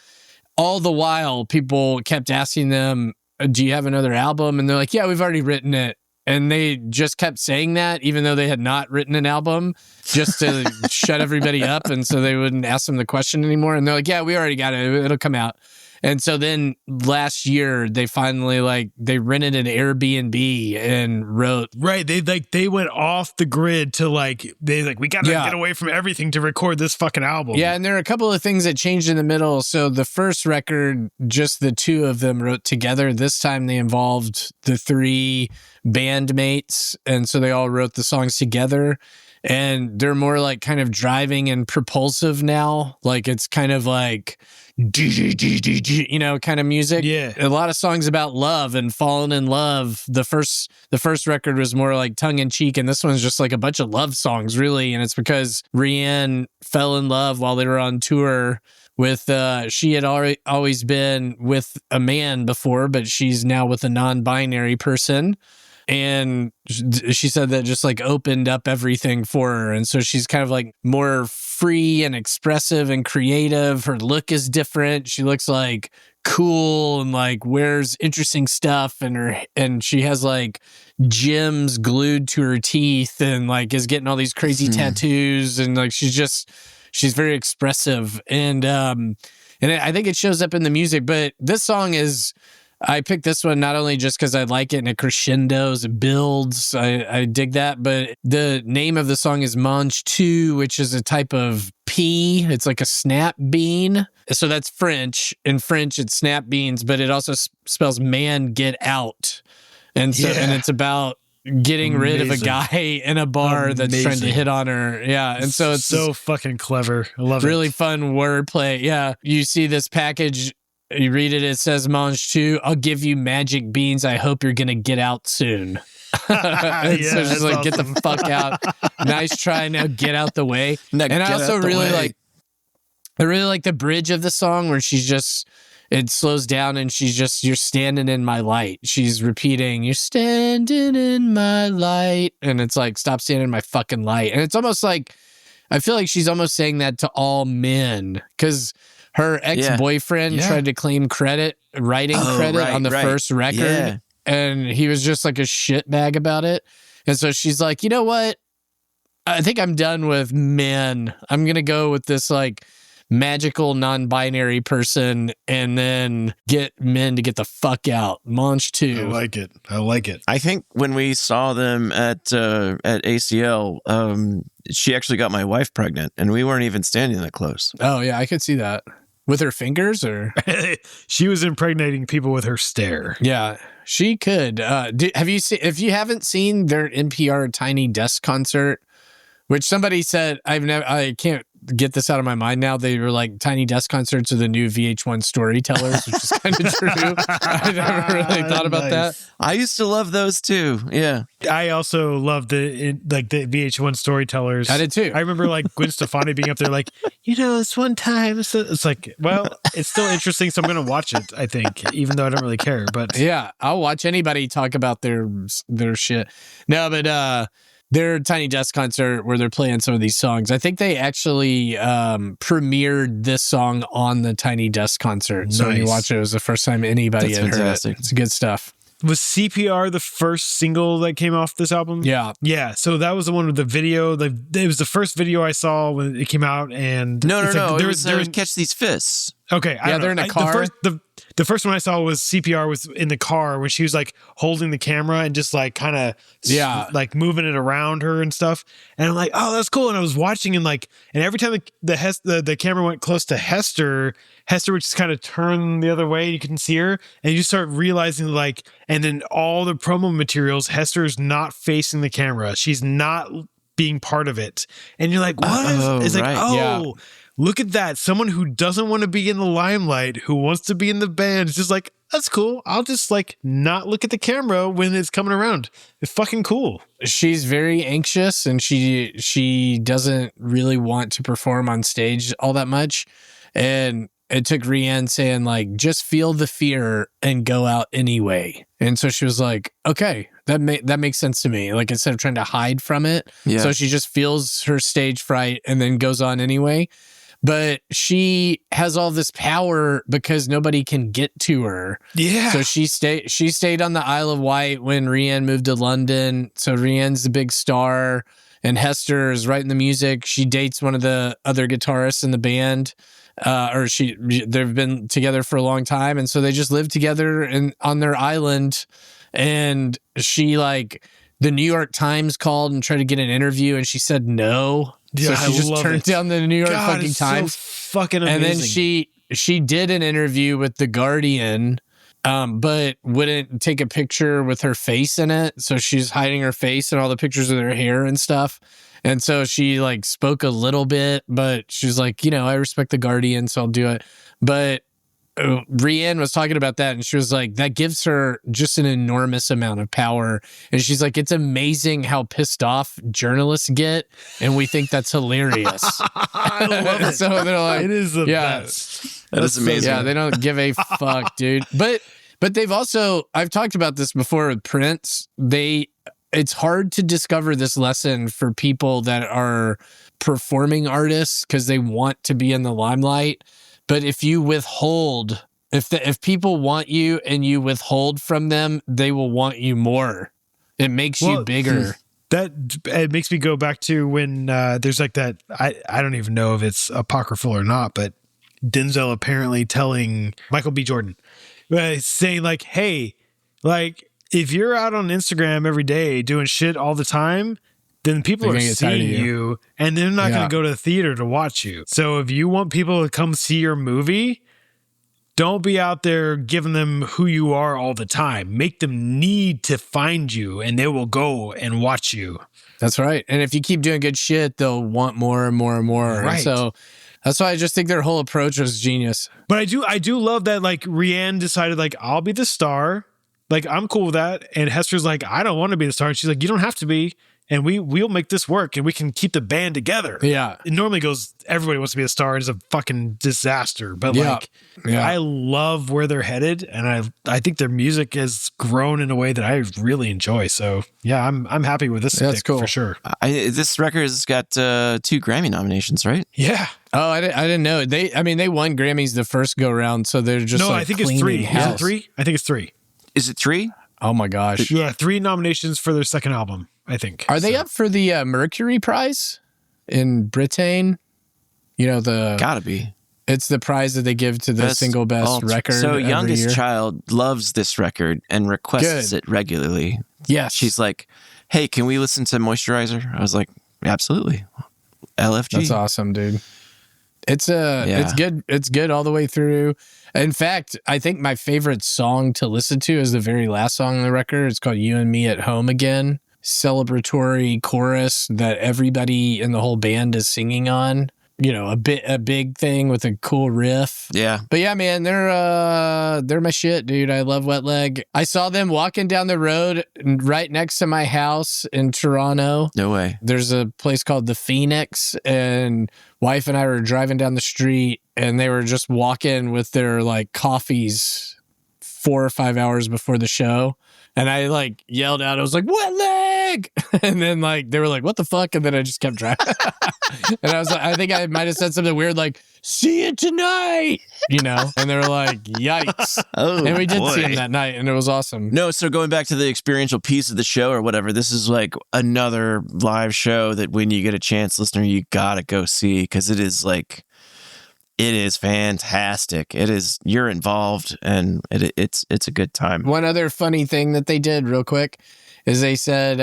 All the while people kept asking them, do you have another album? And they're like, yeah, we've already written it. And they just kept saying that, even though they had not written an album, just to shut everybody up. And so they wouldn't ask them the question anymore. And they're like, yeah, we already got it. It'll come out. And so then last year they finally they rented an Airbnb and wrote. Right. They went off the grid to we got to get away from everything to record this fucking album. Yeah. And there are a couple of things that changed in the middle. So the first record, just the two of them wrote together. This time they involved the three bandmates. And so they all wrote the songs together. And they're more like kind of driving and propulsive now. Like it's kind of like, kind of music. Yeah. A lot of songs about love and falling in love. The first record was more like tongue in cheek, and this one's just like a bunch of love songs, really. And it's because Rianne fell in love while they were on tour with, she had always been with a man before, but she's now with a non-binary person. And she said that just opened up everything for her. And so she's kind of more free and expressive and creative. Her look is different. She looks cool and wears interesting stuff. And she has gems glued to her teeth and is getting all these crazy tattoos. And she's very expressive. And I think it shows up in the music. But this song I picked this one not only just because I like it and it crescendos, it builds. I dig that. But the name of the song is Mange 2, which is a type of pea. It's like a snap bean. So that's French. In French, it's snap beans, but it also spells man get out. And so and it's about getting rid of a guy in a bar that's trying to hit on her. Yeah. And so it's so fucking clever. I love really fun wordplay. Yeah. You see this package. You read it says, Mange 2, I'll give you magic beans. I hope you're going to get out soon. So she's awesome. Get the fuck out. Nice try. Now get out the way. And I also really like the bridge of the song where it slows down and you're standing in my light. She's repeating, you're standing in my light. And it's stop standing in my fucking light. And it's almost I feel like she's almost saying that to all men because her ex-boyfriend tried to claim writing credit on the first record. Yeah. And he was just a shitbag about it. And so she's like, you know what? I think I'm done with men. I'm going to go with this magical non-binary person and then get men to get the fuck out. Mange 2. I like it. I think when we saw them at ACL, she actually got my wife pregnant and we weren't even standing that close. Oh yeah, I could see that. With her fingers, or she was impregnating people with her stare. Yeah, she could. If you haven't seen their NPR Tiny Desk concert, which somebody said I can't get this out of my mind now. They were Tiny Desk concerts are the new VH1 storytellers, which is kind of true. I never really thought about that. I used to love those too. Yeah. I also loved the VH1 storytellers. I did too. I remember Gwen Stefani being up there this one time. It's it's still interesting, so I'm going to watch it, I think, even though I don't really care. But yeah, I'll watch anybody talk about their shit. No, but their Tiny Desk concert where they're playing some of these songs. I think they actually premiered this song on the Tiny Desk concert. So when you watch it was the first time anybody had heard it. It's good stuff. Was CPR the first single that came off this album? Yeah. Yeah. So that was the one with the video. It was the first video I saw when it came out. And no. It was Catch These Fists. Okay. They're in a car. The first one I saw was CPR was in the car when she was holding the camera and just kind of moving it around her and stuff. And I'm oh, that's cool. And I was watching and every time the camera went close to Hester would just kind of turn the other way. You couldn't see her. And you start realizing and then all the promo materials, Hester's not facing the camera. She's not being part of it. And you're what? It's yeah. Look at that. Someone who doesn't want to be in the limelight, who wants to be in the band. It's just that's cool. I'll just not look at the camera when it's coming around. It's fucking cool. She's very anxious and she doesn't really want to perform on stage all that much. And it took Rianne saying just feel the fear and go out anyway. And so she was okay, that makes sense to me. Instead of trying to hide from it. Yeah. So she just feels her stage fright and then goes on anyway. But she has all this power because nobody can get to her. Yeah. So she stayed on the Isle of Wight when Rianne moved to London. So Rianne's the big star. and Hester is writing the music. She dates one of the other guitarists in the band, they've been together for a long time, and so they just live together on their island. And she the New York Times called and tried to get an interview, and she said no. Yeah, so she just turned down the New York fucking Times. So fucking amazing. And then she did an interview with The Guardian, but wouldn't take a picture with her face in it. So she's hiding her face and all the pictures of her hair and stuff. And so she spoke a little bit, but she's like, I respect The Guardian, so I'll do it. But Rianne was talking about that, and she was like, that gives her just an enormous amount of power. And she's like, it's amazing how pissed off journalists get, and we think that's hilarious. I love it. So they're like, it is the best. That is amazing. Yeah, they don't give a fuck, dude. But they've also, I've talked about this before with Prince. It's hard to discover this lesson for people that are performing artists because they want to be in the limelight. But if you withhold, if people want you and you withhold from them, they will want you more. It makes you bigger. It makes me go back to when there's that, I don't even know if it's apocryphal or not, but Denzel apparently telling Michael B. Jordan, saying hey, if you're out on Instagram every day doing shit all the time, then people are seeing you and they're not going to go to the theater to watch you. So if you want people to come see your movie, don't be out there giving them who you are all the time. Make them need to find you, and they will go and watch you. That's right. And if you keep doing good shit, they'll want more and more and more. Right. And so that's why I just think their whole approach was genius. But I do love that Rianne decided I'll be the star. I'm cool with that. And Hester's I don't want to be the star. And she's you don't have to be. And we'll make this work, and we can keep the band together. Yeah. It normally goes, everybody wants to be a star. It's a fucking disaster. But I love where they're headed, and I think their music has grown in a way that I really enjoy. So yeah, I'm happy with this pick for sure. This record has got 2 Grammy nominations, right? Yeah. Oh, I didn't know. They won Grammys the first go round, so they're just I think it's 3. House. Is it 3? I think it's 3. Is it 3? Oh my gosh. Yeah, 3 nominations for their second album, I think. Are they up for the Mercury Prize in Britain? Gotta be. It's the prize that they give to the single best record. So every youngest year. child loves this record and requests it regularly. Yes. She's like, hey, can we listen to Moisturizer? I was like, absolutely. LFG. That's awesome, dude. It's good. It's good all the way through. In fact, I think my favorite song to listen to is the very last song on the record. It's called You and Me at Home Again. Celebratory chorus that everybody in the whole band is singing on. A big thing with a cool riff. Yeah. But yeah, man, they're my shit, dude. I love Wet Leg. I saw them walking down the road right next to my house in Toronto. No way. There's a place called the Phoenix, and wife and I were driving down the street, and they were just walking with their coffees 4 or 5 hours before the show. And I yelled out, I was like, Wet Leg! And then they were like, what the fuck? And then I just kept driving. And I was like, I think I might have said something weird see you tonight, And they were like, yikes. Oh, and we did boy. see him that night, and it was awesome. No, so going back to the experiential piece of the show or whatever, this is another live show that when you get a chance, listener, you gotta go see, because it is it is fantastic. It is, you're involved, and it's a good time. One other funny thing that they did real quick is they said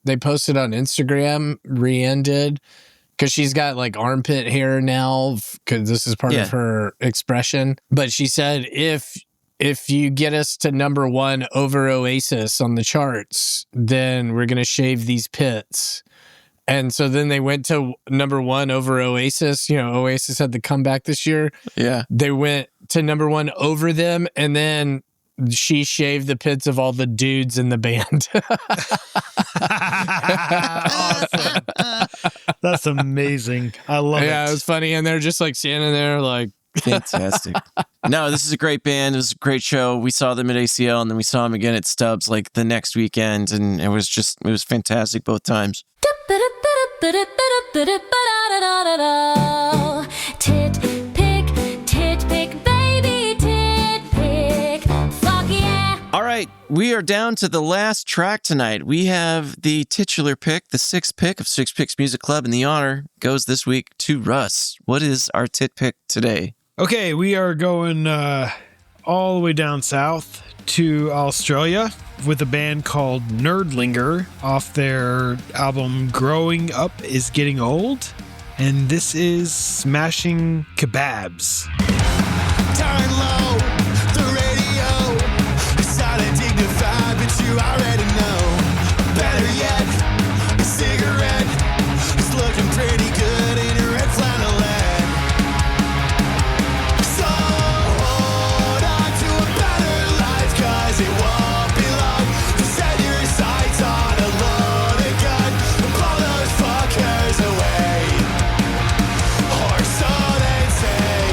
they posted on Instagram, Rianne did, because she's got armpit hair now, because this is part of her expression. But she said, if you get us to number 1 over Oasis on the charts, then we're going to shave these pits. And so then they went to number 1 over Oasis. Oasis had the comeback this year. Yeah. They went to number 1 over them, and then she shaved the pits of all the dudes in the band. Awesome. That's amazing. I love it. Yeah, it was funny. And they're just standing there fantastic. No, this is a great band. It was a great show. We saw them at ACL, and then we saw them again at Stubbs the next weekend, and it was fantastic both times. Tit pick, baby, tit pick. Fuck yeah. All right, we are down to the last track tonight. We have the titular pick, the sixth pick of Six Picks Music Club, and the honor goes this week to Russ. What is our tit pick today? Okay, we are going all the way down south to Australia with a band called Nerdlinger off their album Growing Up Is Getting Old. And this is Smashing Kebabs. Turn low, the radio. Silent, dignified, but you already know. Better yet, a cigarette is looking pretty good in a red flannelette. So hold on to a better life, 'cause it won't be long. To set your sights on a loaded gun and blow those fuckers away. Or so they say.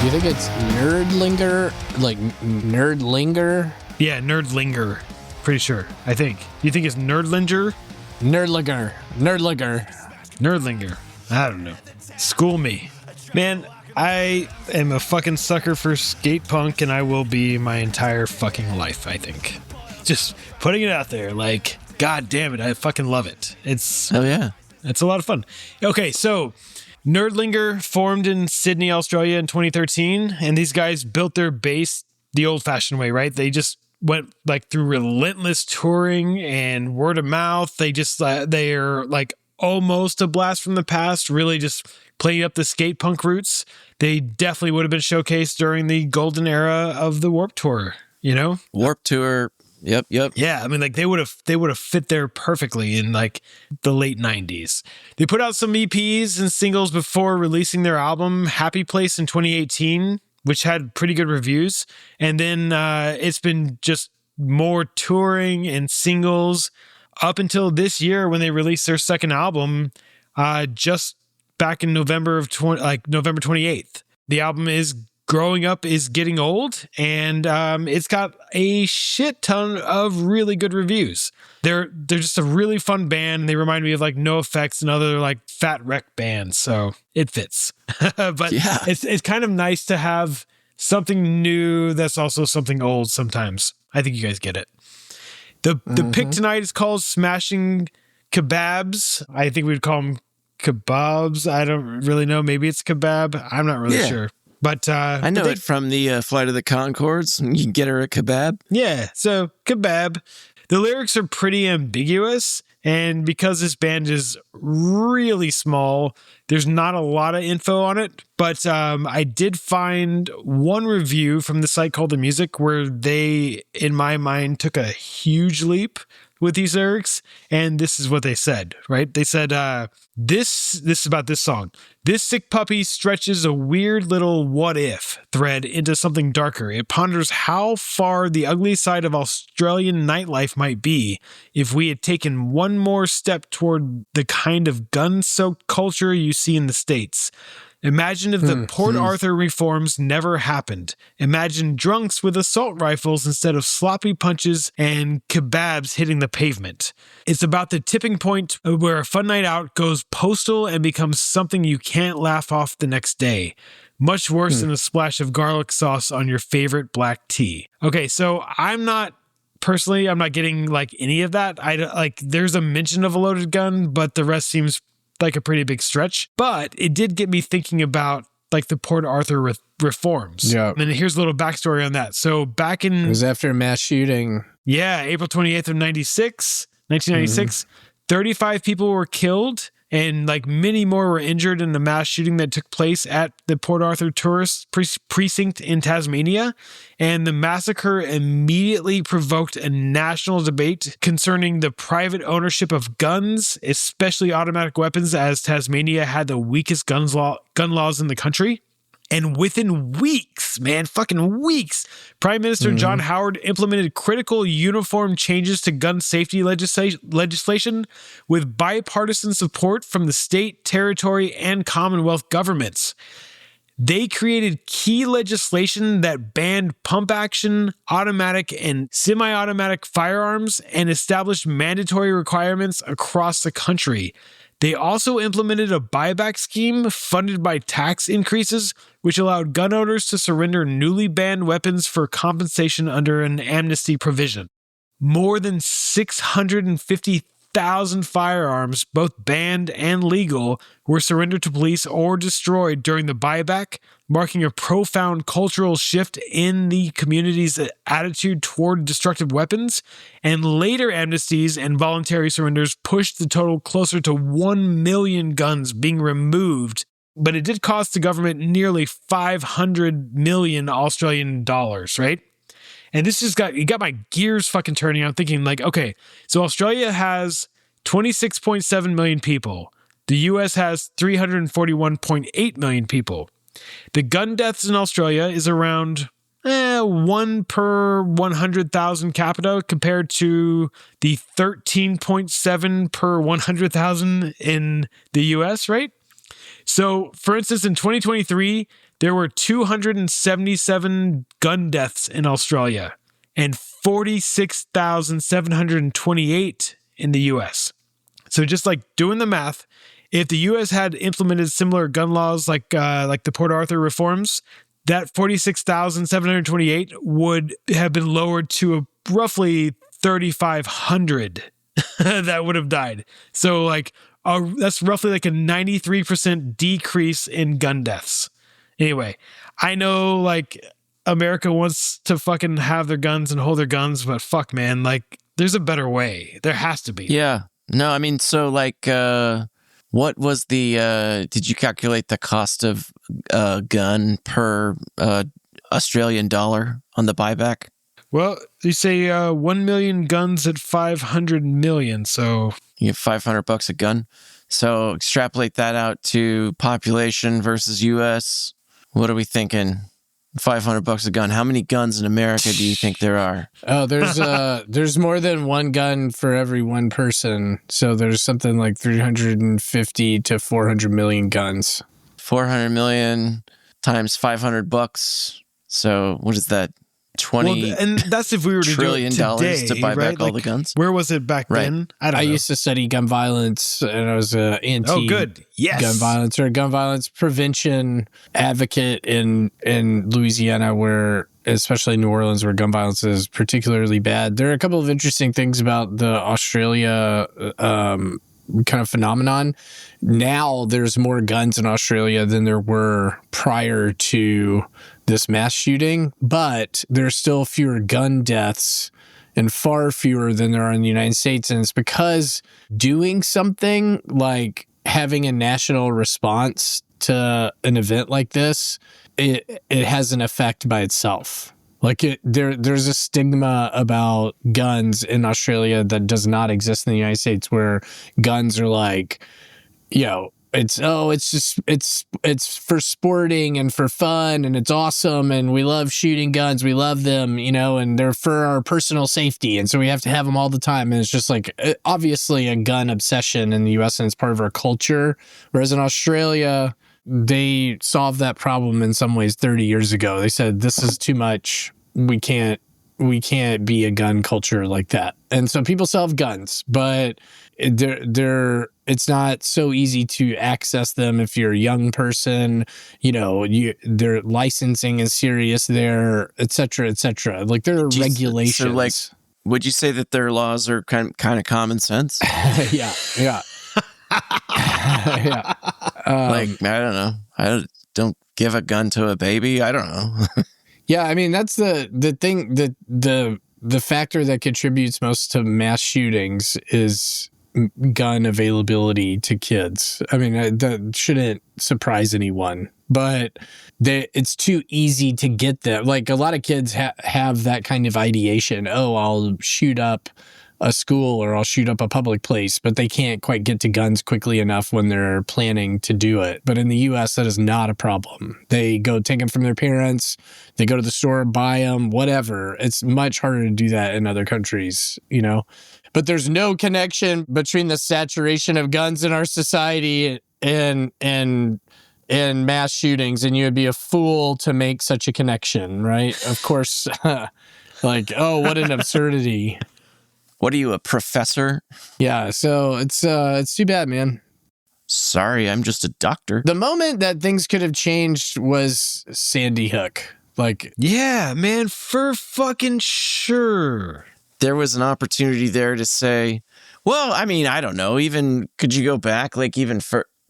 Do you think it's Nerdlinger? Like Nerdlinger? Yeah, Nerdlinger. Pretty sure. I think. You think it's Nerdlinger? Nerdlinger. Nerdlinger. I don't know. School me. Man, I am a fucking sucker for skate punk, and I will be my entire fucking life, I think. Just putting it out there. Like, god damn it, I fucking love it. It's Oh, yeah. a lot of fun. Okay, so Nerdlinger formed in Sydney, Australia in 2013, and these guys built their base the old-fashioned way, right? They just went like through relentless touring and word of mouth. They just they're like almost a blast from the past, really just playing up the skate punk roots. They definitely would have been showcased during the golden era of the Warped Tour, you know? Warped Tour. Yep. Yeah, I mean, like they would have fit there perfectly in like the late 90s. They put out some EPs and singles before releasing their album Happy Place in 2018, which had pretty good reviews. And then it's been just more touring and singles up until this year when they released their second album just back in November 28th. The album is Growing Up Is Getting Old, and it's got a shit ton of really good reviews. They're just a really fun band, and they remind me of like NoFX and other like fat wreck bands, so it fits. But Yeah. it's kind of nice to have something new that's also something old sometimes. I think you guys get it. The pick tonight is called Smashing Kebabs. I think we'd call them kebabs. I don't really know. Maybe it's kebab. I'm not really sure. But I know it from the Flight of the Conchords. You can get her a kebab. Yeah, so kebab. The lyrics are pretty ambiguous, and because this band is really small, there's not a lot of info on it. But I did find one review from the site called The Music where they, in my mind, took a huge leap with these lyrics, and this is what they said, right? They said, this is about this song. This sick puppy stretches a weird little what if thread into something darker. It ponders how far the ugly side of Australian nightlife might be if we had taken one more step toward the kind of gun-soaked culture you see in the States. Imagine if the Port Arthur reforms never happened. Imagine drunks with assault rifles instead of sloppy punches and kebabs hitting the pavement. It's about the tipping point where a fun night out goes postal and becomes something you can't laugh off the next day. Much worse than a splash of garlic sauce on your favorite black tea. Okay, so I'm not getting like any of that. There's a mention of a loaded gun, but the rest seems like a pretty big stretch, but it did get me thinking about like the Port Arthur reforms. Yeah. And here's a little backstory on that. So back in... It was after a mass shooting. Yeah, April 28th of 1996, 35 people were killed and like many more were injured in the mass shooting that took place at the Port Arthur tourist precinct in Tasmania. And the massacre immediately provoked a national debate concerning the private ownership of guns, especially automatic weapons, as Tasmania had the weakest gun laws in the country. And within weeks, fucking weeks, Prime Minister John Howard implemented critical uniform changes to gun safety legislation with bipartisan support from the state, territory, and Commonwealth governments. They created key legislation that banned pump action, automatic, and semi-automatic firearms and established mandatory requirements across the country. They also implemented a buyback scheme funded by tax increases, which allowed gun owners to surrender newly banned weapons for compensation under an amnesty provision. More than 650,000 firearms, both banned and legal, were surrendered to police or destroyed during the buyback, marking a profound cultural shift in the community's attitude toward destructive weapons. And later amnesties and voluntary surrenders pushed the total closer to 1 million guns being removed, but it did cost the government nearly 500 million Australian dollars, right? And this just got my gears fucking turning. I'm thinking like, okay, so Australia has 26.7 million people. The US has 341.8 million people. The gun deaths in Australia is around 1 per 100,000 capita compared to the 13.7 per 100,000 in the US, right? So, for instance, in 2023, there were 277 gun deaths in Australia and 46,728 in the US. So just like doing the math, if the US had implemented similar gun laws like the Port Arthur reforms, that 46,728 would have been lowered to roughly 3,500 that would have died. So like that's roughly like a 93% decrease in gun deaths. Anyway, I know like America wants to fucking have their guns and hold their guns, but fuck, man, like there's a better way. There has to be. Yeah. No, I mean, so like, what was did you calculate the cost of a gun per Australian dollar on the buyback? Well, you say 1 million guns at 500 million, so... You have $500 a gun. So extrapolate that out to population versus U.S. What are we thinking? $500 a gun. How many guns in America do you think there are? Oh, there's more than one gun for every one person. So there's something like 350 to 400 million guns. 400 million times $500. So what is that? 20 and that's if we were to trillion do it today, to buy right? back all the guns. Where was it back then? I don't know. I used to study gun violence, and I was an gun violence or gun violence prevention advocate in Louisiana, where especially New Orleans, where gun violence is particularly bad. There are a couple of interesting things about the Australia kind of phenomenon. Now there's more guns in Australia than there were prior to this mass shooting, but there's still fewer gun deaths and far fewer than there are in the United States. And it's because doing something like having a national response to an event like this, it has an effect by itself. Like there's a stigma about guns in Australia that does not exist in the United States, where guns are like, it's for sporting and for fun, and it's awesome, and we love shooting guns, we love them, and they're for our personal safety, and so we have to have them all the time. And it's just like obviously a gun obsession in the US, and it's part of our culture. Whereas in Australia, they solved that problem in some ways 30 years ago. They said, this is too much. We can't be a gun culture like that. And so people still have guns, but it's not so easy to access them if you're a young person. Their licensing is serious there, et cetera, et cetera. Like there are regulations. So like, would you say that their laws are kind of common sense? Yeah. Yeah. Like, I don't know. I don't give a gun to a baby. I don't know. Yeah, I mean, that's the thing, that the factor that contributes most to mass shootings is gun availability to kids. I mean, that shouldn't surprise anyone, but it's too easy to get them. Like a lot of kids have that kind of ideation. Oh, I'll shoot up a school or I'll shoot up a public place, but they can't quite get to guns quickly enough when they're planning to do it. But in the US, that is not a problem. They go take them from their parents, they go to the store, buy them, whatever. It's much harder to do that in other countries, But there's no connection between the saturation of guns in our society and mass shootings, and you would be a fool to make such a connection, right? Of course, like, oh, what an absurdity. What are you, a professor? Yeah, so it's too bad, man. sorry, I'm just a doctor. The moment that things could have changed was Sandy Hook. Like, yeah, man, for fucking sure. There was an opportunity there to say, well, I mean, I don't know. Even could you go back like even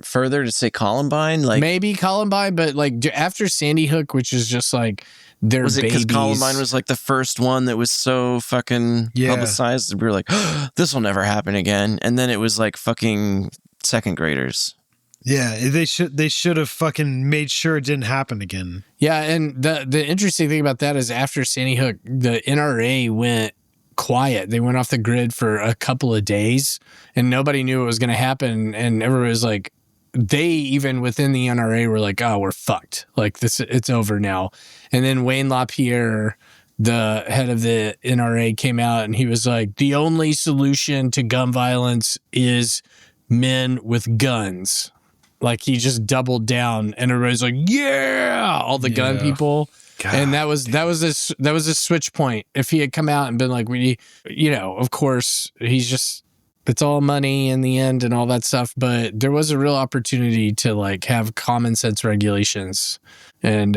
further to say Columbine? Like maybe Columbine, but like after Sandy Hook, which is just like their was it babies. because Columbine was like the first one that was so fucking publicized? We were like, oh, this will never happen again. And then it was like fucking second graders. Yeah, they should have fucking made sure it didn't happen again. Yeah, and the interesting thing about that is after Sandy Hook, the NRA went quiet. They went off the grid for a couple of days and nobody knew what was going to happen. And everybody was like, they even within the NRA were like, oh, we're fucked. Like this, it's over now. And then Wayne LaPierre, the head of the NRA, came out and he was like, the only solution to gun violence is men with guns. Like he just doubled down and everybody's like, yeah, all the gun people. God, and that was a switch point. If he had come out and been like, of course, he's just, it's all money in the end and all that stuff. But there was a real opportunity to like have common sense regulations. And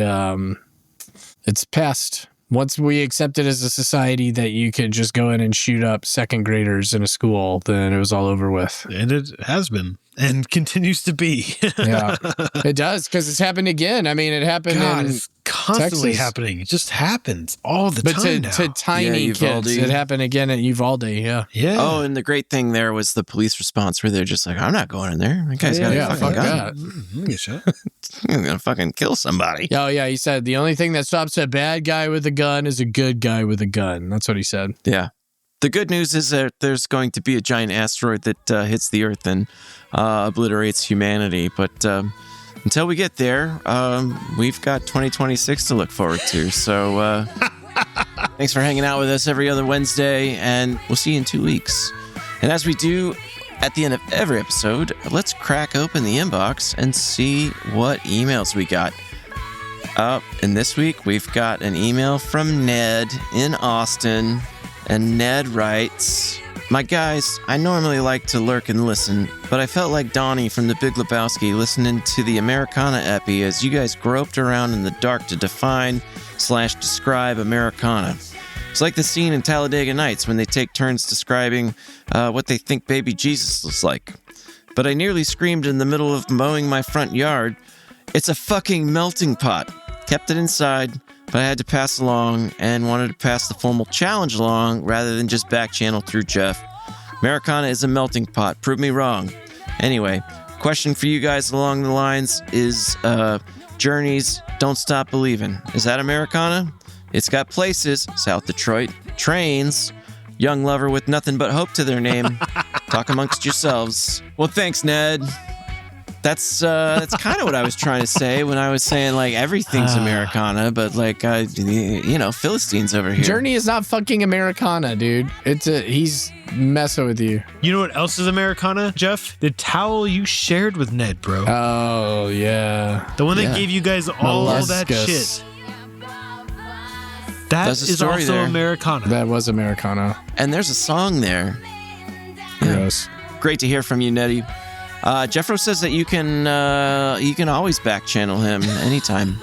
it's passed. Once we accepted as a society that you could just go in and shoot up second graders in a school, then it was all over with. And it has been and continues to be. Yeah, it does because it's happened again. I mean, it happened it's constantly Texas. happening. It just happens all the time But to tiny kids, Uvalde. it happened again at Uvalde. Yeah. Yeah. Oh, and the great thing there was the police response where they're just like, I'm not going in there. That guy's got a fucking gun. I'm going to fucking kill somebody. Oh, yeah. He said the only thing that stops a bad guy with a gun is a good guy with a gun. That's what he said. Yeah. The good news is that there's going to be a giant asteroid that hits the Earth and obliterates humanity. But until we get there, we've got 2026 to look forward to. So thanks for hanging out with us every other Wednesday, and we'll see you in 2 weeks. And as we do at the end of every episode, let's crack open the inbox and see what emails we got. And this week, we've got an email from Ned in Austin. And Ned writes, my guys, I normally like to lurk and listen, but I felt like Donnie from The Big Lebowski listening to the Americana epi as you guys groped around in the dark to define/describe Americana. It's like the scene in Talladega Nights when they take turns describing what they think baby Jesus looks like. But I nearly screamed in the middle of mowing my front yard, it's a fucking melting pot. Kept it inside, but I had to pass along and wanted to pass the formal challenge along rather than just back channel through Geoff. Americana is a melting pot. Prove me wrong. Anyway, question for you guys along the lines is Journey's Don't Stop Believin'. Is that Americana? It's got places, South Detroit, trains, young lover with nothing but hope to their name. Talk amongst yourselves. Well, thanks, Ned. That's kind of what I was trying to say when I was saying like everything's Americana, but like Philistines over here. Journey is not fucking Americana, dude. He's messing with you. You know what else is Americana, Geoff? The towel you shared with Ned, bro. Oh yeah, the one that gave you guys all that shit. That is also there. Americana. That was Americana. And there's a song there. Gross. Great to hear from you, Nettie. Jeffro says that you can always back channel him anytime.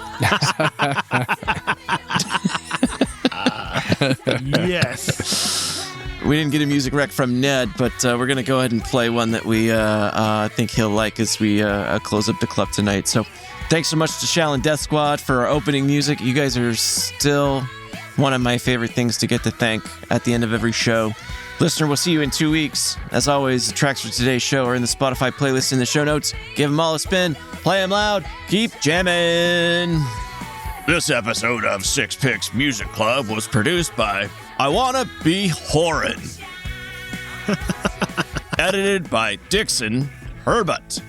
Yes. We didn't get a music rec from Ned, but we're going to go ahead and play one that we think he'll like as we close up the club tonight. So thanks so much to Shall and Death Squad for our opening music. You guys are still one of my favorite things to get to thank at the end of every show. Listener, we'll see you in 2 weeks. As always, the tracks for today's show are in the Spotify playlist in the show notes. Give them all a spin. Play them loud. Keep jamming. This episode of Six Picks Music Club was produced by I Wanna Be Horin'. Edited by Dixon Herbert.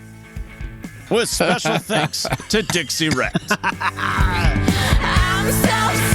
With special thanks to Dixie Rhett. I'm so